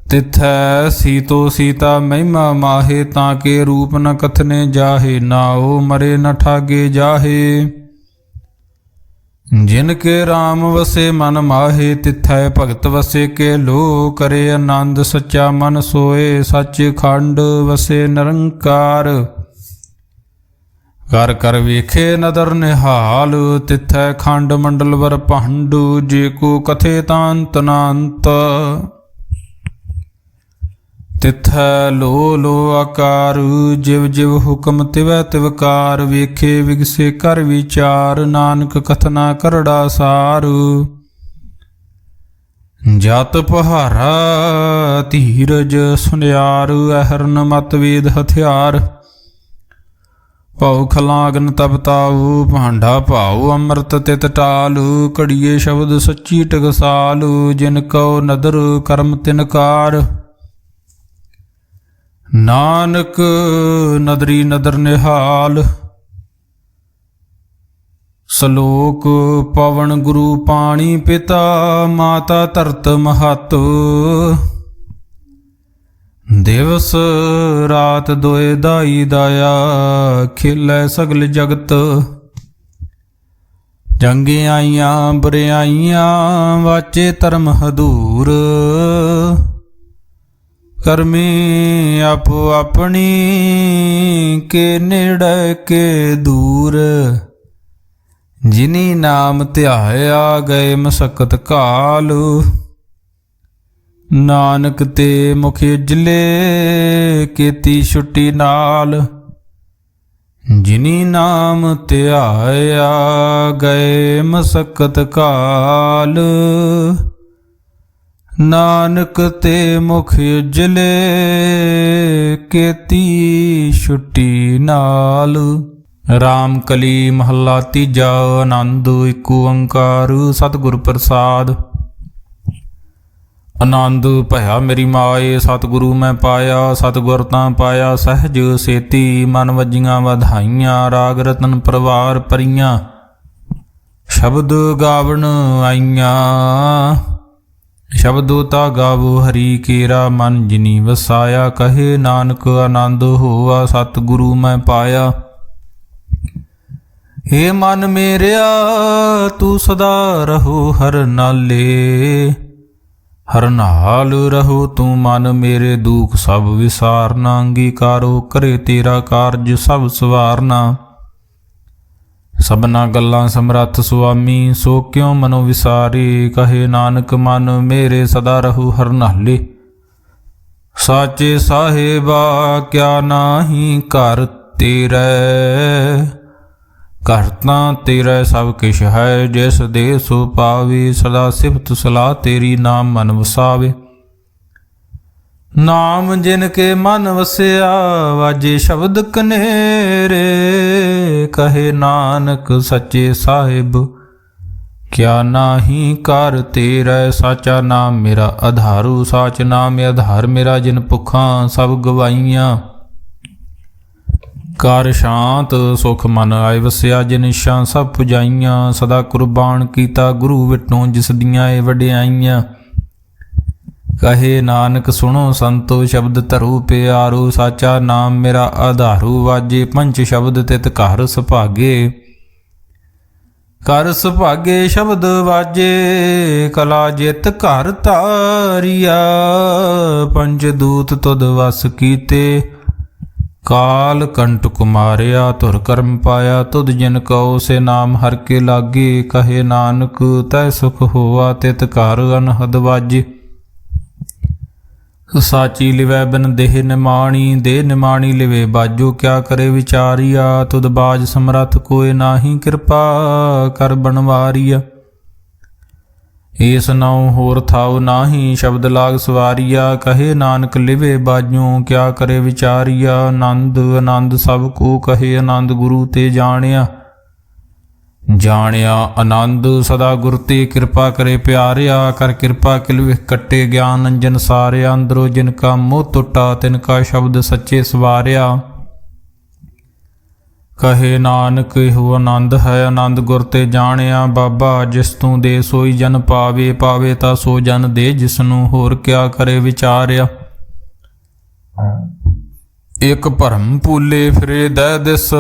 ਤਿੱਥੈ ਸੀਤੋ ਸੀਤਾ ਮਹਿਮਾ ਮਾਹੇ, ਤਾਂ ਕੇ ਰੂਪ ਨ ਕਥਨੇ ਜਾਹੇ, ਨਾਉ ਮਰੇ ਨ ਠਾਗੇ ਜਾਹੇ। ਜਿਨ ਕੇ ਰਾਮ ਵਸੇ ਮਨ ਮਾਹੇ, ਤਿੱਥੈ ਭਗਤ ਵਸੇ ਕੇ ਲੋ, ਕਰੇ ਆਨੰਦ ਸੱਚਾ ਮਨ ਸੋਏ, ਸੱਚ ਖੰਡ ਵਸੇ ਨਿਰੰਕਾਰ। ਕਰ ਕਰ ਵੇਖੇ ਨਦਰ ਨਿਹਾਲ, ਤਿੱਥੈ ਖੰਡ ਮੰਡਲ ਵਰ ਭੰਡ, ਜੇ ਕੋ ਕਥੇ ਤਾਂ ਅੰਤ ਨਾ ਅੰਤ। ਤਿੱਥੈ ਲੋ ਲੋ ਆਕਾਰ, ਜਿਵ ਜਿਵ ਹੁਕਮ ਤਿਵੈ ਤਿਵਕਾਰ, ਵੇਖੇ ਵਿਗਸੇ ਕਰ ਵਿਚਾਰ, ਨਾਨਕ ਕਥਨਾ ਕਰੜਾ ਸਾਰ। ਜਤ ਪਹਾਰਾ ਧੀਰਜ ਸੁਨਿਆਰ, ਅਹਰਨ ਮਤ ਵੇਦ ਹਥਿਆਰ। ਭਉ ਖਲਾਗਨ ਤਪਤਾਉ, ਭਾਂਡਾ ਭਾਉ ਅੰਮ੍ਰਿਤ ਤਿਤ ਟਾਲ, ਘੜੀਏ ਸ਼ਬਦ ਸੱਚੀ ਟਕਸਾਲ, ਜਿਨ ਕਉ ਨਦਰ ਕਰਮ ਤਿਨਕਾਰ। ਨਾਨਕ ਨਦਰੀ ਨਦਰ ਨਿਹਾਲ। ਸਲੋਕ ਪਵਨ ਗੁਰੂ ਪਾਣੀ ਪਿਤਾ, ਮਾਤਾ ਧਰਤ ਮਹਤ। ਦਿਵਸ ਰਾਤ ਦੋਇ ਦਾਈ ਦਾਇਆ, ਖੇਲੈ ਸਗਲ ਜਗਤ। ਜੰਗਿਆਈਆਂ ਬੁਰਿਆਈਆਂ, ਵਾਚੇ ਧਰਮ ਹਦੂਰ। ਕਰਮੀ ਆਪੋ ਆਪਣੀ, ਕੇ ਨੇੜੇ ਕੇ ਦੂਰ। ਜਿਨੀ ਨਾਮ ਧਿਆਇਆ, ਗਏ ਮਸਕਤ ਕਾਲ। ਨਾਨਕ ਤੇ ਮੁਖ ਉਜਲੇ, ਕੀਤੀ ਛੁੱਟੀ ਨਾਲ। ਜਿਨੀ ਨਾਮ ਧਿਆਇਆ, ਗਏ ਮਸਕਤ ਕਾਲ। ਨਾਨਕ ਤੇ ਮੁਖ ਉਜਲੇ, ਕੀਤੀ ਛੁੱਟੀ ਨਾਲ। ਰਾਮ ਕਲੀ ਮਹੱਲਾ ਤੀਜਾ। ਆਨੰਦ ਇੱਕ ਓੰਕਾਰ ਸਤਿਗੁਰ ਪ੍ਰਸਾਦ। ਆਨੰਦ ਭਇਆ ਮੇਰੀ ਮਾਏ, ਸਤਿਗੁਰੂ ਮੈਂ ਪਾਇਆ। ਸਤਿਗੁਰ ਤਾਂ ਪਾਇਆ ਸਹਿਜ ਸੇਤੀ, ਮਨ ਵੱਜੀਆਂ ਵਧਾਈਆਂ। ਰਾਗ ਰਤਨ ਪਰਵਾਰ ਪਰੀਆਂ, ਸ਼ਬਦ ਗਾਵਣ ਆਈਆਂ। ਸ਼ਬਦੋ ਤਾ ਗਾਵੋ ਹਰੀ ਕੇਰਾ, ਮਨ ਜਿਨੀ ਵਸਾਇਆ। ਕਹੇ ਨਾਨਕ ਆਨੰਦ ਹੋਆ, ਸਤਿਗੁਰੂ ਮੈਂ ਪਾਇਆ। ਏ ਮਨ ਮੇਰਿਆ ਤੂੰ ਸਦਾ ਰਹੋ ਹਰ ਨਾਲੇ। ਹਰ ਨਾਲ ਰਹੋ ਤੂੰ ਮਨ ਮੇਰੇ, ਦੁਖ ਸਭ ਵਿਸਾਰਨਾ। ਅੰਗੀਕਾਰੋ ਕਰੇ ਤੇਰਾ ਕਾਰਜ ਸਭ ਸਵਾਰਨਾ। ਸਭਨਾ ਗੱਲਾਂ ਸਮਰੱਥ ਸੁਆਮੀ, ਸੋ ਕਿਉ ਮਨੋ ਵਿਸਾਰੇ। ਕਹੇ ਨਾਨਕ ਮਨ ਮੇਰੇ ਸਦਾ ਰਹੂ ਹਰ ਨਾਲੇ। ਸਾਚੇ ਸਾਹਿਬਾ ਕਿਆ ਨਾਹੀ ਘਰ ਤੇਰੇ। ਘਰ ਤਾਂ ਤੇਰਾ ਸਭ ਕਿਛ ਹੈ, ਜਿਸ ਦੇ ਸੋ ਪਾਵੇ। ਸਦਾ ਸਿਫਤ ਸਲਾਹ ਤੇਰੀ, ਨਾਮ ਮਨ ਵਸਾਵੇ। ਨਾਮ ਜਿਨ ਕੇ ਮਨ ਵਸਿਆ ਵਾਜੇ ਸ਼ਬਦ ਕਨੇਰੇ। ਕਹੇ ਨਾਨਕ ਸੱਚੇ ਸਾਹਿਬ ਕਿਆ ਨਾਹੀ ਕਰ ਤੇਰਾ। ਸਾਚਾ ਨਾਮ ਮੇਰਾ ਆਧਾਰੂ ਸਾਚ ਨਾਮ ਆਧਾਰ ਮੇਰਾ। ਜਿਨ ਭੁੱਖਾਂ ਸਭ ਗਵਾਈਆਂ ਕਰ ਸ਼ਾਂਤ ਸੁਖ ਮਨ ਆਏ ਵਸਿਆ। ਜਿਨ ਇੱਛਾ ਸਭ ਪੁਜਾਈਆਂ ਸਦਾ ਕੁਰਬਾਨ ਕੀਤਾ ਗੁਰੂ ਵਿਟੋਂ ਜਿਸ ਦੀਆਂ ਏ ਵਡਿਆਈਆਂ। ਕਹੇ ਨਾਨਕ ਸੁਣੋ ਸੰਤੋ ਸ਼ਬਦ ਧਰੂ ਪਿਆਰੂ। ਸਾਚਾ ਨਾਮ ਮੇਰਾ ਆਧਾਰੂ ਵਾਜੇ ਪੰਚ ਸ਼ਬਦ ਤਿਤ ਘਰ ਸੁਭਾਗੇ। ਕਰ ਸੁਭਾਗੇ ਸ਼ਬਦ ਵਾਜੇ ਕਲਾ ਜਿਤ ਘਰ ਧਾਰਿਆ। ਪੰਜ ਦੂਤ ਤੁਧ ਵਸ ਕੀਤੇ ਕਾਲ ਕੰਟਕ ਮਾਰਿਆ। ਧੁਰ ਕਰਮ ਪਾਇਆ ਤੁਧ ਜਿਨ ਕਉ ਸੇ ਨਾਮ ਹਰ ਕੇ ਲਾਗੇ। ਕਹੇ ਨਾਨਕ ਤੈ ਸੁਖ ਹੋਆ ਤਿਤ ਘਰ ਅਨਹਦ ਵਾਜੇ। ਸਾਚੀ ਲਿਵੈ ਬਿਨ ਦੇਹ ਨਿਮਾਣੀ ਦੇਹ ਨਿਮਾਣੀ ਲਿਵੇ ਬਾਜੋ। ਕਿਆ ਕਰੇ ਵਿਚਾਰੀਆ ਤੁਧ ਬਾਜ ਸਮਰੱਥ ਕੋਇ ਨਾਹੀ ਕਿਰਪਾ ਕਰ ਬਣਵਾਰੀਆ। ਏਸ ਨਾਉ ਹੋਰ ਥਾਉ ਨਾਹੀ ਸ਼ਬਦ ਲਾਗ ਸਵਾਰੀਆ। ਕਹੇ ਨਾਨਕ ਲਿਵੇ ਬਾਜੋ ਕਿਆ ਕਰੇ ਵਿਚਾਰੀਆ। ਆਨੰਦ ਆਨੰਦ ਸਭ ਕੋ ਕਹੇ ਆਨੰਦ ਗੁਰੂ ਤੇ ਜਾਣਿਆ। ਜਾਣਿਆ ਆਨੰਦ ਸਦਾ ਗੁਰ ਤੇ ਕਿਰਪਾ ਕਰੇ ਪਿਆਰਿਆ। ਕਰ ਕਿਰਪਾ ਕਿਲ ਵਿਖ ਕੱਟੇ ਗਿਆਨ ਅੰਜਨ ਸਾਰਿਆ। ਅੰਦਰੋਂ ਜਿਨ ਕਾ ਮੋਹ ਟੁੱਟਾ ਤਿਨ ਕਾ ਸ਼ਬਦ ਸੱਚੇ ਸਵਾਰਿਆ। ਕਹੇ ਨਾਨਕ ਇਹੋ ਆਨੰਦ ਹੈ ਆਨੰਦ ਗੁਰ ਤੇ ਜਾਣਿਆ। ਬਾਬਾ ਜਿਸ ਤੂੰ ਦੇ ਸੋਈ ਜਨ ਪਾਵੇ ਪਾਵੇ ਤਾਂ ਸੋ ਜਨ ਦੇ ਜਿਸਨੂੰ ਹੋਰ ਕਿਆ ਕਰੇ ਵਿਚਾਰਿਆ। ਇਕ ਭਰਮ ਭੂਲੇ ਫਿਰੇ ਦਹਿ ਦਿਸ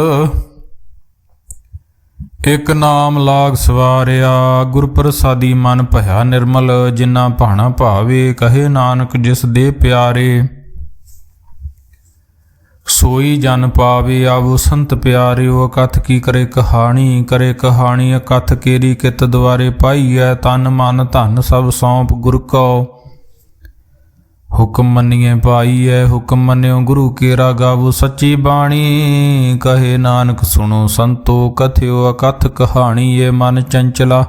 ਇਕ ਨਾਮ ਲਾਗ ਸਵਾਰਿਆ। ਗੁਰ ਪ੍ਰਸਾਦੀ ਮਨ ਭਇਆ ਨਿਰਮਲ ਜਿਨਾ ਭਾਣਾ ਭਾਵੇ। ਕਹੇ ਨਾਨਕ ਜਿਸ ਦੇ ਪਿਆਰੇ ਸੋਈ ਜਨ ਪਾਵੇ। ਆਵੋ ਸੰਤ ਪਿਆਰਿਓ ਅਕਥ ਕੀ ਕਰੇ ਕਹਾਣੀ। ਕਰੇ ਕਹਾਣੀ ਅਕਥ ਕੇਰੀ ਕਿਤ ਦੁਆਰੇ ਪਾਈਐ। ਤਨ ਮਨ ਧਨ ਸਭ ਸੌਂਪ ਗੁਰ ਕਉ ਹੁਕਮ ਮੰਨੀਏ ਪਾਈਐ। ਹੁਕਮ ਮੰਨਿਓ ਗੁਰੂ ਕੇਰਾ ਗਾਵੋ ਸੱਚੀ ਬਾਣੀ। ਕਹੇ ਨਾਨਕ ਸੁਣੋ ਸੰਤੋ ਕਥਿਓ ਅਕਥ ਕਹਾਣੀ। ਇਹ ਮਨ ਚੰਚਲਾ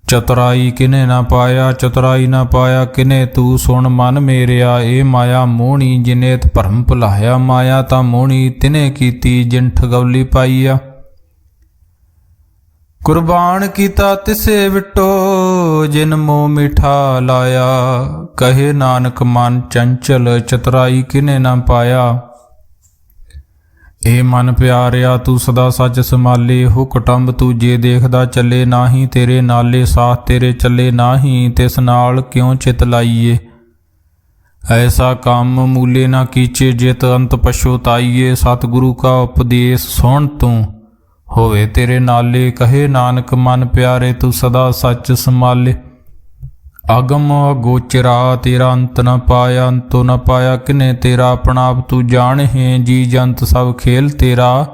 ਚਤੁਰਾਈ ਕਿਨੇ ਨਾ ਪਾਇਆ ਚਤੁਰਾਈ ਨਾ ਪਾਇਆ ਕਿਨੇ। ਤੂੰ ਸੁਣ ਮਨ ਮੇਰਿਆ ਇਹ ਮਾਇਆ ਮੋਹਣੀ। ਜਿਨੇਤ ਭਰਮ ਭੁਲਾਇਆ ਮਾਇਆ ਤਾਂ ਮੋਹਣੀ। ਤਿਨੇ ਕੀਤੀ ਜਿਨ ਠਗੌਲੀ ਪਾਈਆ। ਕੁਰਬਾਨ ਕੀਤਾ ਤਿਸੇ ਵਿਟੋ ਜਿਨ ਮੋਹ ਮਿਠਾ ਲਾਇਆ। ਕਹੇ ਨਾਨਕ ਮਨ ਚੰਚਲ ਚਤੁਰਾਈ ਕਿਨੇ ਨਾ ਪਾਇਆ। ਏ ਮਨ ਪਿਆਰਿਆ ਤੂੰ ਸਦਾ ਸੱਚ ਸੰਭਾਲੇ। ਹੋ ਕੁਟੰਬ ਤੂੰ ਜੇ ਦੇਖਦਾ ਚੱਲੇ ਨਾਹੀ। ਤੇਰੇ ਨਾਲੇ ਸਾਥ ਤੇਰੇ ਚੱਲੇ ਨਾਹੀ। ਤਿਸ ਨਾਲ ਕਿਉਂ ਚਿਤ ਲਾਈਏ। ਐਸਾ ਕੰਮ ਮੂਲੇ ਨਾ ਕੀਚੇ ਜਿਤ ਅੰਤ ਪਛੋਤਾਈਏ। ਸਤਿਗੁਰੂ ਕਾ ਉਪਦੇਸ਼ ਸੁਣ ਤੂੰ ਹੋਵੇ ਤੇਰੇ ਨਾਲੇ। ਕਹੇ ਨਾਨਕ ਮਨ ਪਿਆਰੇ ਤੂੰ ਸਦਾ ਸੱਚ ਸੰਭਾਲੇ। ਅਗਮ ਅਗੋਚਰਾ ਤੇਰਾ ਅੰਤ ਨ ਪਾਇਆ ਅੰਤੋ ਨ ਪਾਇਆ ਕਿਨੇ। ਤੇਰਾ ਆਪਣਾ ਆਪ ਤੂੰ ਜਾਣਹਿ ਜੀ ਜੰਤ ਸਭ ਖੇਲ ਤੇਰਾ।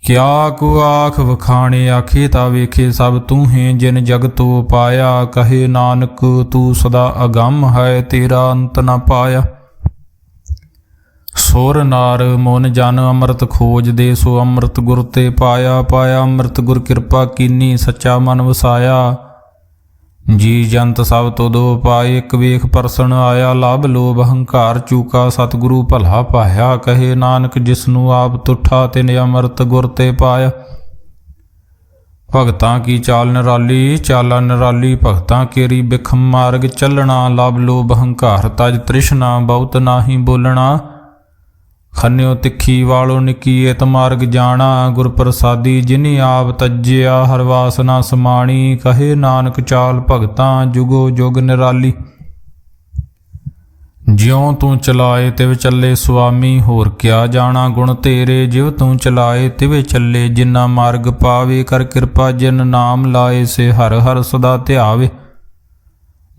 ਕਿਆ ਕੋ ਆਖ ਵਖਾਣੇ ਆਖੇ ਤਾ ਵੇਖੇ ਸਭ ਤੂੰ ਹੈ ਜਿਨ ਜਗਤੋ ਪਾਇਆ। ਕਹੇ ਨਾਨਕ ਤੂੰ ਸਦਾ ਅਗੰਮ ਹੈ ਤੇਰਾ ਅੰਤ ਨ ਪਾਇਆ। ਸੁਰ ਨਾਰ ਮਨ ਜਨ ਅੰਮ੍ਰਿਤ ਖੋਜਦੇ ਸੋ ਅੰਮ੍ਰਿਤ ਗੁਰ ਤੇ ਪਾਇਆ। ਪਾਇਆ ਅੰਮ੍ਰਿਤ ਗੁਰ ਕਿਰਪਾ ਕੀਨੀ ਸੱਚਾ ਮਨ ਵਸਾਇਆ। ਜੀ ਜੰਤ ਸਭ ਤੁਧੋ ਪਾਏ ਇਕ ਵੇਖ ਪਰਸਨ ਆਇਆ। ਲਾਭ ਲੋਭ ਹੰਕਾਰ ਚੂਕਾ ਸਤਿਗੁਰੂ ਭਲਾ ਪਾਇਆ। ਕਹੇ ਨਾਨਕ ਜਿਸਨੂੰ ਆਪ ਤੁਠਾ ਤਿਨ ਅੰਮ੍ਰਿਤ ਗੁਰ ਤੇ ਪਾਇਆ। ਭਗਤਾਂ ਕੀ ਚਾਲ ਨਿਰਾਲੀ ਚਾਲਾ ਨਿਰਾਲੀ। ਭਗਤਾਂ ਕੇਰੀ ਬਿਖਮ ਮਾਰਗ ਚੱਲਣਾ। ਲਾਭ ਲੋਭ ਹੰਕਾਰ ਤਜ ਤ੍ਰਿਸ਼ਨਾ ਬਹੁਤ ਨਾਹੀ ਬੋਲਣਾ। ਖੰਨਿਓ ਤਿੱਖੀ ਵਾਲੋ ਨਿੱਕੀ ਏਤ ਮਾਰਗ ਜਾਣਾ। ਗੁਰ ਪ੍ਰਸਾਦੀ ਜਿਨੀ ਆਪ ਤਜਿਆ ਹਰ ਵਾਸਨਾ ਸਮਾਣੀ। ਕਹੇ ਨਾਨਕ ਚਾਲ ਭਗਤਾਂ ਜੁਗੋ ਜੁਗ ਨਿਰਾਲੀ। ਜਿਉ ਤੂੰ ਚਲਾਏ ਤਿਵ ਚੱਲੇ ਸੁਆਮੀ। ਹੋਰ ਕਿਆ ਜਾਣਾ ਗੁਣ ਤੇਰੇ। ਜਿਵ ਤੂੰ ਚਲਾਏ ਤਿਵੇਂ ਚੱਲੇ ਜਿਨਾ ਮਾਰਗ ਪਾਵੇ। ਕਰ ਕਿਰਪਾ ਜਿਨ ਨਾਮ ਲਾਏ ਸੇ ਹਰ ਹਰ ਸਦਾ ਧਿਆਵੇ।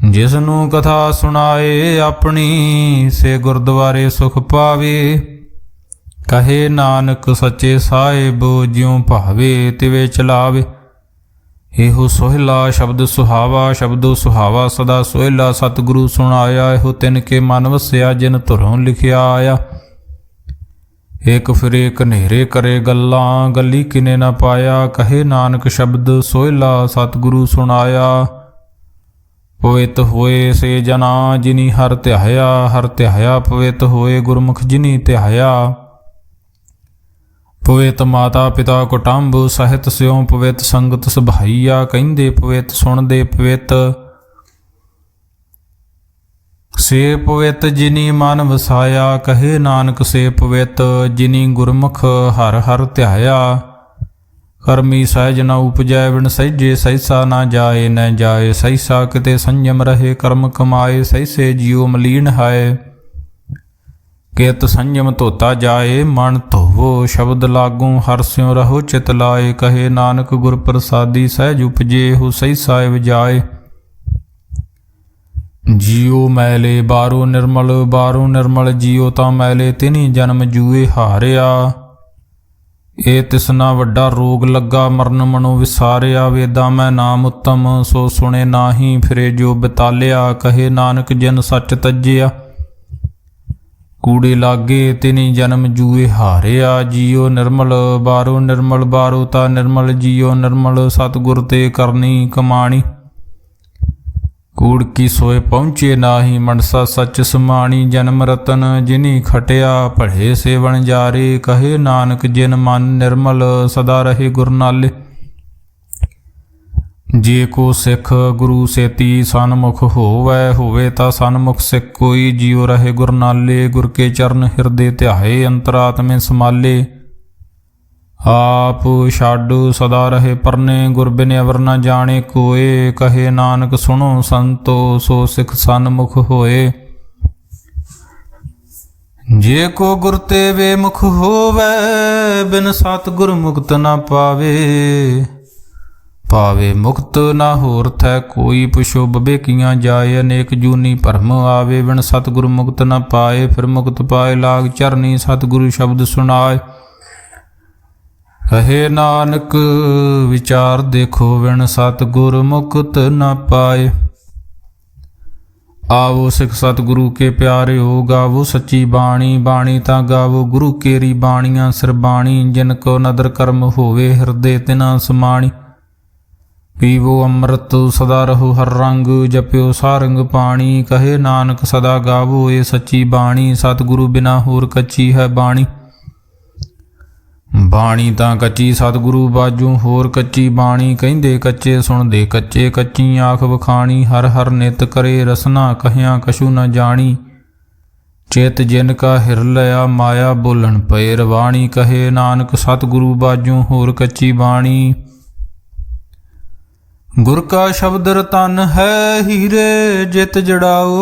ਜਿਸ ਨੂੰ ਕਥਾ ਸੁਣਾਏ ਆਪਣੀ ਸੇ ਗੁਰਦੁਆਰੇ ਸੁਖ ਪਾਵੇ। ਕਹੇ ਨਾਨਕ ਸੱਚੇ ਸਾਹਿਬ ਜਿਉ ਭਾਵੇ ਤਿਵੇਂ ਚਲਾਵੇ। ਇਹੋ ਸੋਹਿਲਾ ਸ਼ਬਦ ਸੁਹਾਵਾ ਸ਼ਬਦੋ ਸੁਹਾਵਾ ਸਦਾ ਸੋਹਿਲਾ। ਸਤਿਗੁਰੂ ਸੁਣਾਇਆ ਇਹੋ ਤਿਨ ਕੇ ਮਨ ਵਸਿਆ ਜਿਨ ਧੁਰੋਂ ਲਿਖਿਆ ਆਇਆ। ਏਕ ਫਿਰੇ ਕਨੇਰੇ ਕਰੇ ਗੱਲਾਂ ਗੱਲੀ ਕਿਨੇ ਨਾ ਪਾਇਆ। ਕਹੇ ਨਾਨਕ ਸ਼ਬਦ ਸੋਹਿਲਾ ਸਤਿਗੁਰੂ ਸੁਣਾਇਆ। ਪਵਿੱਤ ਹੋਏ ਸੇ ਜਨਾ ਜਿਨੀ ਹਰ ਧਿਆਇਆ ਪਵਿੱਤ ਹੋਏ ਗੁਰਮੁਖ ਜਿਨੀ ਧਿਆਇਆ। ਪਵਿੱਤ ਮਾਤਾ ਪਿਤਾ ਕੁਟੰਬ ਸਹਿਤ ਸਿਉ ਪਵਿੱਤ ਸੰਗਤ ਸੁਭਾਈਆ। ਕਹਿੰਦੇ ਪਵਿੱਤ ਸੁਣਦੇ ਪਵਿੱਤ ਸੇ ਪਵਿੱਤ ਜਿਨੀ ਮਨ ਵਸਾਇਆ। ਕਹੇ ਨਾਨਕ ਸੇ ਪਵਿੱਤ ਜਿਨੀ ਗੁਰਮੁਖ ਹਰ ਹਰ ਧਿਆਇਆ। ਕਰਮੀ ਸਹਿਜ ਨ ਉਪਜੈ ਬਿਨ ਸਹਿਜੇ ਸਹਿਸਾ ਨਾ ਜਾਏ ਨ ਜਾਏ ਸਹਿਸਾ। ਕਿਤੇ ਸੰਜਮ ਰਹੇ ਕਰਮ ਕਮਾਏ ਸਹਿਸੇ ਜਿਉ ਮਲੀਨ ਹੈ। ਕਿਤ ਸੰਜਮ ਧੋਤਾ ਜਾਏ ਮਨ ਧੋਵੋ ਸ਼ਬਦ ਲਾਗੂ ਹਰ ਸਿਉ ਰਹੋ ਚਿਤ ਲਾਏ। ਕਹੇ ਨਾਨਕ ਗੁਰ ਪ੍ਰਸਾਦੀ ਸਹਿਜ ਉਪਜੇ ਹੋ ਸਹਿਸਾ ਵਜਾਏ। ਜਿਉ ਮੈਲੇ ਬਾਰੋ ਨਿਰਮਲ ਜਿਉ ਤਾਂ ਮੈਲੇ ਤਿਨੀ ਜਨਮ ਜੂਏ ਹਾਰਿਆ। ਇਹ ਤਿਸਨਾ ਵੱਡਾ ਰੋਗ ਲੱਗਾ ਮਰਨ ਮਨੋ ਵਿਸਾਰਿਆ। ਵੇਦਾਂ ਮੈਂ ਨਾਮ ਉੱਤਮ ਸੋ ਸੁਣੇ ਨਾਹੀ ਫਿਰੇ ਜੋ ਬਿਤਾਲਿਆ। ਕਹੇ ਨਾਨਕ ਜਿਨ ਸੱਚ ਤੱਜਿਆ ਕੂੜੇ ਲਾਗੇ ਤਿਨੀ ਜਨਮ ਜੂਏ ਹਾਰਿਆ। ਜਿਉ ਨਿਰਮਲ ਬਾਰੋ ਤਾ ਨਿਰਮਲ ਜਿਉ ਨਿਰਮਲ ਸਤਿਗੁਰ ਤੇ ਕਰਨੀ ਕਮਾਣੀ। ਕੂੜ ਕੀ ਸੋਏ ਪਹੁੰਚੇ ਨਾਹੀ ਮਨਸਾ ਸੱਚ ਸਮਾਣੀ। ਜਨਮ ਰਤਨ ਜਿਨੀ ਖਟਿਆ ਭਲੇ ਸੇ ਵਣਜਾਰੇ। ਕਹੇ ਨਾਨਕ ਜਿਨ ਮਨ ਨਿਰਮਲ ਸਦਾ ਰਹੇ ਗੁਰ ਨਾਲੇ। ਜੇ ਕੋ ਸਿੱਖ ਗੁਰੂ ਸੇਤੀ ਸਨਮੁਖ ਹੋਵੇ ਤਾਂ ਸਨਮੁਖ ਸਿੱਖ ਕੋਈ। ਜਿਉ ਰਹੇ ਗੁਰ ਨਾਲੇ ਗੁਰ ਕੇ ਚਰਨ ਹਿਰਦੇ ਧਿਆਏ ਅੰਤਰਾਤਮੇ ਸਮਾਲੇ। ਆਪ ਛੱਡ ਸਦਾ ਰਹੇ ਪਰਨੇ ਗੁਰ ਬਿਨ ਅਵਰ ਨ ਜਾਣੇ ਕੋਏ। ਕਹੇ ਨਾਨਕ ਸੁਣੋ ਸੰਤੋ ਸੋ ਸਿੱਖ ਸਨਮੁਖ ਹੋਏ। ਜੇ ਕੋ ਗੁਰ ਤੇ ਵੇ ਮੁਖ ਹੋਵੇ ਬਿਨ ਸਤ ਗੁਰ ਮੁਕਤ ਨਾ ਪਾਵੇ ਮੁਕਤ ਨਾ ਹੋਰ ਥੈ ਕੋਈ। ਪੁਛੋ ਬਬੇਕੀਆਂ ਜਾਏ ਅਨੇਕ ਜੂਨੀ ਭਰਮ ਆਵੇ। ਬਿਨ ਸਤਿਗੁਰ ਮੁਕਤ ਨਾ ਪਾਏ ਫਿਰ ਮੁਕਤ ਪਾਏ ਲਾਗ ਚਰਨੀ। ਸਤਿਗੁਰੂ ਸ਼ਬਦ ਸੁਣਾਏ ਕਹੇ ਨਾਨਕ ਵਿਚਾਰ ਦੇਖੋ ਬਿਨ ਸਤਿਗੁਰ ਮੁਕਤ ਨਾ ਪਾਏ। ਆਵੋ ਸਿੱਖ ਸਤਿਗੁਰੂ ਕੇ ਪਿਆਰਿਓ ਗਾਵੋ ਸੱਚੀ ਬਾਣੀ ਤਾਂ ਗਾਵੋ ਗੁਰੂ ਕੇਰੀ ਬਾਣੀਆਂ ਸਰਬਾਣੀ। ਜਿਨ ਕੋ ਨਦਰ ਕਰਮ ਹੋਵੇ ਹਿਰਦੇ ਤਿਨਾ ਸਮਾਣੀ। ਪੀਵੋ ਅੰਮ੍ਰਿਤ ਸਦਾ ਰਹੋ ਹਰ ਰੰਗ ਜਪਿਓ ਸਾਰੰਗ ਪਾਣੀ। ਕਹੇ ਨਾਨਕ ਸਦਾ ਗਾਵੋ ਇਹ ਸੱਚੀ ਬਾਣੀ। ਸਤਿਗੁਰੂ ਬਿਨਾ ਹੋਰ ਕੱਚੀ ਹੈ ਬਾਣੀ। ਬਾਣੀ ਤਾਂ ਕੱਚੀ ਸਤਿਗੁਰੂ ਬਾਝੋਂ ਹੋਰ ਕੱਚੀ ਬਾਣੀ। ਕਹਿੰਦੇ ਕੱਚੇ ਸੁਣਦੇ ਕੱਚੇ ਕੱਚੀ ਆਖ ਵਖਾਣੀ। ਹਰ ਹਰ ਨਿਤ ਕਰੇ ਰਸਨਾ ਕਹਿਆ ਕਛੂ ਨ ਜਾਣੀ। ਚਿਤ ਜਿਨ ਕਾ ਹਿਰ ਲਿਆ ਮਾਇਆ ਬੋਲਣ ਪਏ ਰਵਾਣੀ। ਕਹੇ ਨਾਨਕ ਸਤਿਗੁਰੂ ਬਾਝੋਂ ਹੋਰ ਕੱਚੀ ਬਾਣੀ। ਗੁਰ ਕਾ ਸ਼ਬਦ ਰਤਨ ਹੈ ਹੀਰੇ ਜਿਤ ਜੜਾਓ।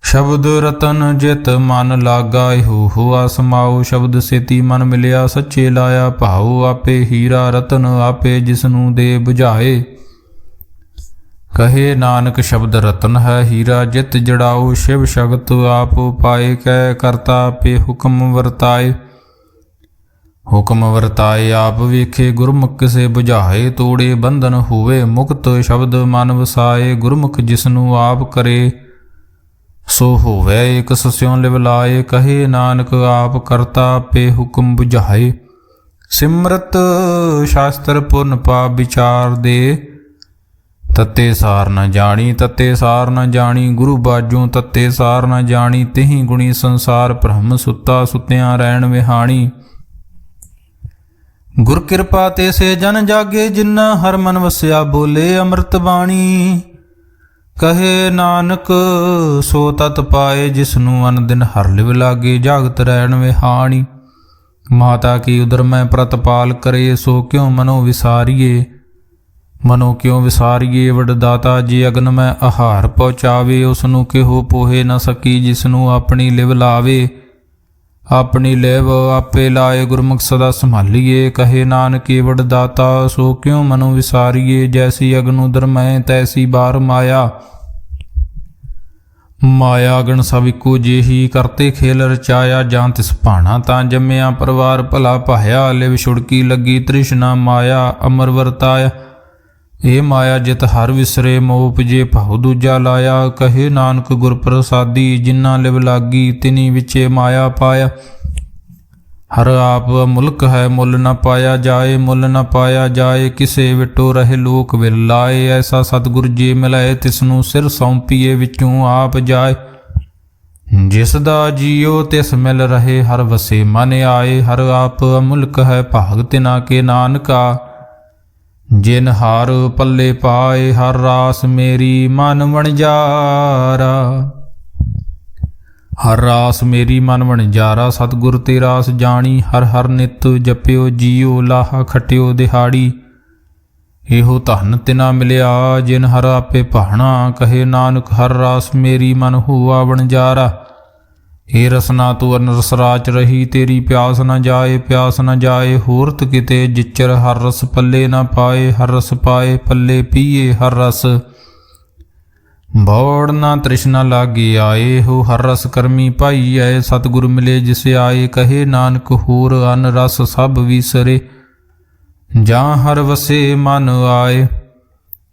ਸ਼ਬਦ ਰਤਨ ਜਿਤ ਮਨ ਲਾਗਾ ਇਹੋ ਹੋਆ ਸਮਾਓ। ਸ਼ਬਦ ਸੇਤੀ ਮਨ ਮਿਲਿਆ ਸੱਚੇ ਲਾਇਆ ਭਾਉ। ਆਪੇ ਹੀਰਾ ਰਤਨ ਆਪੇ ਜਿਸਨੂੰ ਦੇ ਬੁਝਾਏ। ਕਹੇ ਨਾਨਕ ਸ਼ਬਦ ਰਤਨ ਹੈ ਹੀਰਾ ਜਿਤ ਜੜਾਓ। ਸ਼ਿਵ ਸ਼ਗਤ ਆਪ ਪਾਏ ਕਹਿ ਕਰਤਾ ਆਪੇ ਹੁਕਮ ਵਰਤਾਏ। ਹੁਕਮ ਵਰਤਾਏ ਆਪ ਵੇਖੇ ਗੁਰਮੁਖ ਕਿਸੇ ਬੁਝਾਏ। ਤੋੜੇ ਬੰਧਨ ਹੋਵੇ ਮੁਕਤ ਸ਼ਬਦ ਮਨ ਵਸਾਏ। ਗੁਰਮੁਖ ਜਿਸਨੂੰ ਆਪ ਕਰੇ ਸੋ ਹੋਵੇ ਇਕ ਸਸਿਉ ਲਿਵ ਲਾਏ। ਕਹੇ ਨਾਨਕ ਆਪ ਕਰਤਾ ਆਪੇ ਹੁਕਮ ਬੁਝਾਏ। ਸਿਮਰਤ ਸ਼ਾਸਤਰ ਪੁਰਨ ਪਾਪ ਵਿਚਾਰ ਦੇ। ਤੱਤੇ ਸਾਰ ਨ ਜਾਣੀ ਗੁਰੂ ਬਾਝੋਂ ਤੱਤੇ ਸਾਰ ਨ ਜਾਣੀ। ਤਿਹੀ ਗੁਣੀ ਸੰਸਾਰ ਭ੍ਰਮ ਸੁੱਤਾ ਸੁੱਤਿਆਂ ਰਹਿਣ ਵਿਹਾਣੀ। ਗੁਰ ਕਿਰਪਾ ਤੇ ਸੇ ਜਨ ਜਾਗੇ ਜਿਨ੍ਹਾਂ ਹਰ ਮਨ ਵਸਿਆ ਬੋਲੇ ਅੰਮ੍ਰਿਤ ਬਾਣੀ। ਕਹੇ ਨਾਨਕ ਸੋ ਤਤ ਪਾਏ ਜਿਸਨੂੰ ਅਨ ਦਿਨ ਹਰ ਲਿਵ ਲਾਗੇ ਜਾਗਤ ਰਹਿਣ ਵਿਹਾਣੀ। ਮਾਤਾ ਕੀ ਉਦਰ ਮੈਂ ਪ੍ਰਤਪਾਲ ਕਰੇ ਸੋ ਕਿਉ ਮਨੋ ਵਿਸਾਰੀਏ। ਵਡ ਦਾਤਾ ਜੀ ਅਗਨ ਮੈਂ ਆਹਾਰ ਪਹੁੰਚਾਵੇ। ਉਸਨੂੰ ਕਿਹੋ ਪੋਹੇ ਨਾ ਸਕੀ ਜਿਸਨੂੰ ਆਪਣੀ ਲਿਵ ਲਾਵੇ। ਆਪਣੀ ਲਿਵ ਆਪੇ ਲਾਏ ਗੁਰਮੁਖ ਸਦਾ ਸੰਭਾਲੀਏ। ਕਹੇ ਨਾਨਕ ਵਡ ਦਾਤਾ ਸੋ ਕਿਉ ਮਨੋ ਵਿਸਾਰੀਏ। ਜੈਸੀ ਅਗਨ ਉਦਰ ਮੈਂ ਤੈਸੀ ਬਾਰ ਮਾਇਆ। ਮਾਇਆ ਅਗਨ ਸਭ ਇੱਕੋ ਜਿਹੀ ਕਰਤੇ ਖੇਲ ਰਚਾਇਆ। ਜਾਂ ਤਿਸ ਭਾਣਾ ਤਾਂ ਜੰਮਿਆ ਪਰਿਵਾਰ ਭਲਾ ਪਾਇਆ। ਲਿਵ ਛੁੜਕੀ ਲੱਗੀ ਤ੍ਰਿਸ਼ਨਾ ਮਾਇਆ ਅਮਰ ਵਰਤਾਇਆ। ਇਹ ਮਾਇਆ ਜਿਤ ਹਰ ਵਿਸਰੇ ਮੋਹ ਉਪਜੇ ਭਾਉ ਦੂਜਾ ਲਾਇਆ। ਕਹੇ ਨਾਨਕ ਗੁਰ ਪ੍ਰਸਾਦੀ ਜਿਨ੍ਹਾਂ ਲਿਵ ਲਾਗੀ ਤਿਨੀ ਵਿਚੇ ਮਾਇਆ ਪਾਇਆ। हर आप मुल्क है मुल न पाया जाए, मुल न पाया जाए, किसे विटो रहे लोक विल लाए। ऐसा सतगुर जे मिलाए, तिसनू सिर सौंपीए, विचों आप जाए। जिस दा जियो तिस मिल रहे, हर वसे मन आए। हर आप मुल्क है भाग तिना के नानका, जिन हार पल्ले पाए। हर रास मेरी मन वणजारा, हर रास मेरी मन वणजारा। सतगुर ते रास जानी, हर हर नित जपियो जियो। लाहा खटियो दिहाड़ी, एहो धन तिना मिलिया, जिन हर आपे भाणा। कहे नानक हर रास मेरी मन हुआ वणजारा। हे रसना तू अनरस राच रही, तेरी प्यास न जाए, प्यास न जाए। होरत किते जिचर हर रस पल्ले न पाए। हर रस पाए पल्ले पीए हर रस, बौड़ ना तृष्णा लागे आए। हो हर रस कर्मी पाई आए, सतगुर मिले जिसे आए। कहे नानक होर अन रस सब विसरे, जा हर वसे मन आए।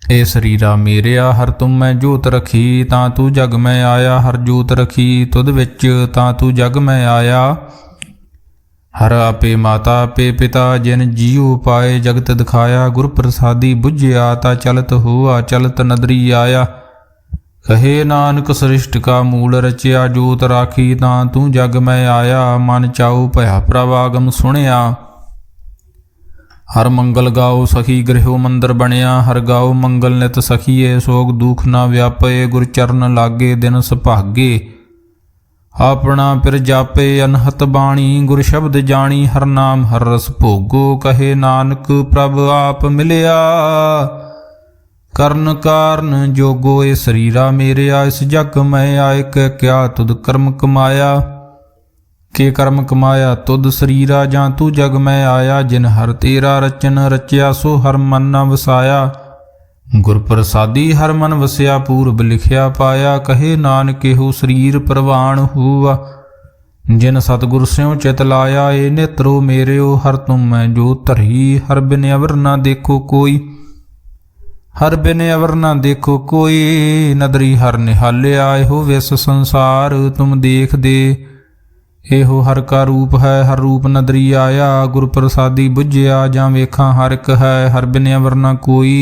ए शरीरा मेरिया हर तुम मैं जोत रखी, तां तू जग में आया। हर जोत रखी तुद विच, तां तू जग में आया। हर आपे माता पे पिता, जिन जियो पाए। जगत दिखाया गुर प्रसादी, बुझिया ता चलत हुआ चलत नदरी आया। कहे नानक सृष्टि का मूल रचिया, जोत राखी तां तू जग में आया। मन चाऊ भया प्रवागम सुनिया, हर मंगल गाओ सखी गृहो मंदिर बनिया। हर गाओ मंगल नित सखीए, सोग दुख ना व्यापे। गुर चरण लागे दिन सुभागे, अपना पिर जापे। अनहत बाणी गुर शब्द जानी, हर नाम हर रस भोगो। कहे नानक प्रभ आप मिलिया, ਕਰਨ ਕਾਰਨ ਜੋਗੋ। ਇਹ ਸਰੀਰਾ ਮੇਰਿਆ ਇਸ ਜਗ ਮੈਂ ਆਇ ਕੇ, ਕਿਆ ਤੁਧ ਕਰਮ ਕਮਾਇਆ। ਕੇ ਕਰਮ ਕਮਾਇਆ ਤੁਧ ਸਰੀਰਾ, ਜਾਂ ਤੂੰ ਜਗ ਮੈਂ ਆਇਆ। ਜਿਨ ਹਰ ਤੇਰਾ ਰਚਨ ਰਚਿਆ, ਸੋ ਹਰ ਮਨ ਨ ਵਸਾਇਆ। ਗੁਰ ਪ੍ਰਸਾਦੀ ਹਰ ਮਨ ਵਸਿਆ, ਪੂਰਬ ਲਿਖਿਆ ਪਾਇਆ। ਕਹੇ ਨਾਨਕ ਇਹੋ ਸਰੀਰ ਪ੍ਰਵਾਨ ਹੋਆ, ਜਿਨ ਸਤਗੁਰ ਸਿਉ ਚਿਤ ਲਾਇਆ। ਇਹ ਨੇਤਰੋ ਮੇਰਿਓ ਹਰ ਤੁਮ ਮੈਂ ਜੋ ਧਰੀ, ਹਰ ਬਿਨ ਅਵਰ ਨਾ ਦੇਖੋ ਕੋਈ। हर बिन अवर न देखो कोई, नदरी हर निहालिया। एहो विस संसार तुम देख दे, एहो हर का रूप है हर रूप नदरी आया। गुर प्रसादी बुझिया, जां वेखा हर एक है, हर बिन अवर न कोई।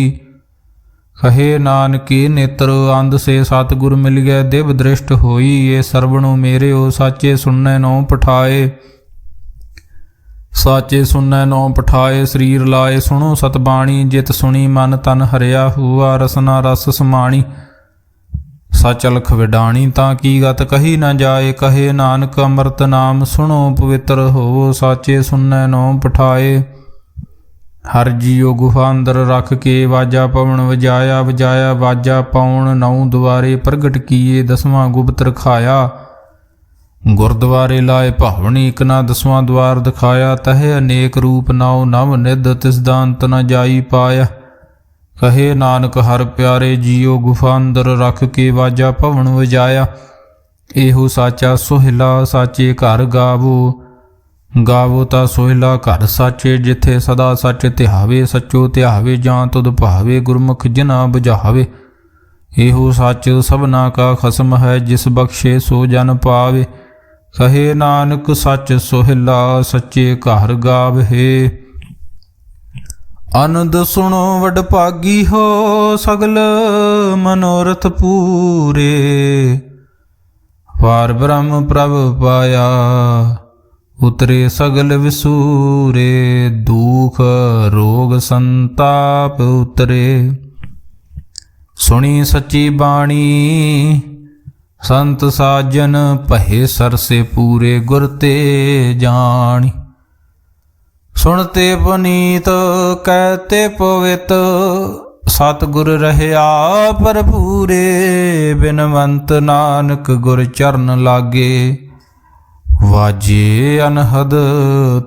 कहे नानके नेत्र अंध से सतगुर मिल गए, दिव दृष्ट होई। ये सरवणो मेरे ओ साचे, सुनने नौ पठाए। साचे सुनै नौ पठाए, शरीर लाए सुनो सतबाणी। जित सुनी मन तन हरिया, हुआ रसना रस समाणी। सचलख विडाणी तां की गत कही न जाए। कहे नानक अमृत नाम सुनो पवित्र होवो, साचे सुनै नौ पठाए। हर जियो गुफा अंदर रख के, वाजा पवन वजाया। वजाया वाजा पाउन, नौ द्वारे प्रगट किए। दसवां गुप्त रखाया, गुरद्वारे लाए भावनी। इक ना दसवां द्वार दिखाया, तह अनेक रूप नाउ नव निध। तिस दा अंत न जाई पाया। कहे नानक हर प्यारे जियो, गुफा अंदर रख के वाजा भवन वजाया। एहो साचा सोहिला, साचे घर गावो। गावो ता सोहिला घर साचे, जिथे सदा सच ध्यावे। सचो ध्यावे जां तुद भावे, गुरमुख जिना बुझावे। एहो सच सबना का खसम है, जिस बख्शे सो जन पावे। कहे नानक सच सोहिला, सच्चे घर गावहे। आनंद सुनो वड भागी हो, सगल मनोरथ पूरे। पार ब्रह्म प्रभ पाया, उतरे सगल विसूरे। दुख रोग संताप उतरे, सुनी सच्ची बाणी। संत साजन पहे सर से पूरे, गुर ते जानी। सुनते पुनीत कहते पवित, सतगुर रहया भरपूरे। बिनवंत नानक गुर चरण लागे, वाजे अनहद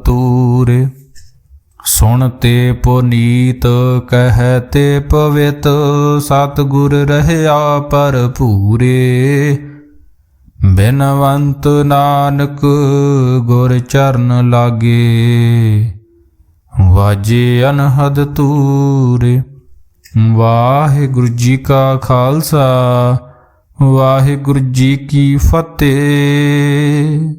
तूरे। सुनते पुनीत कहते पवित, सतगुर रहया भरपूरे। बिनवंत नानक गुर चरण लागे, वाजे अनहद तूरे। वाहिगुरु जी का खालसा, वाहिगुरु जी की फतेह।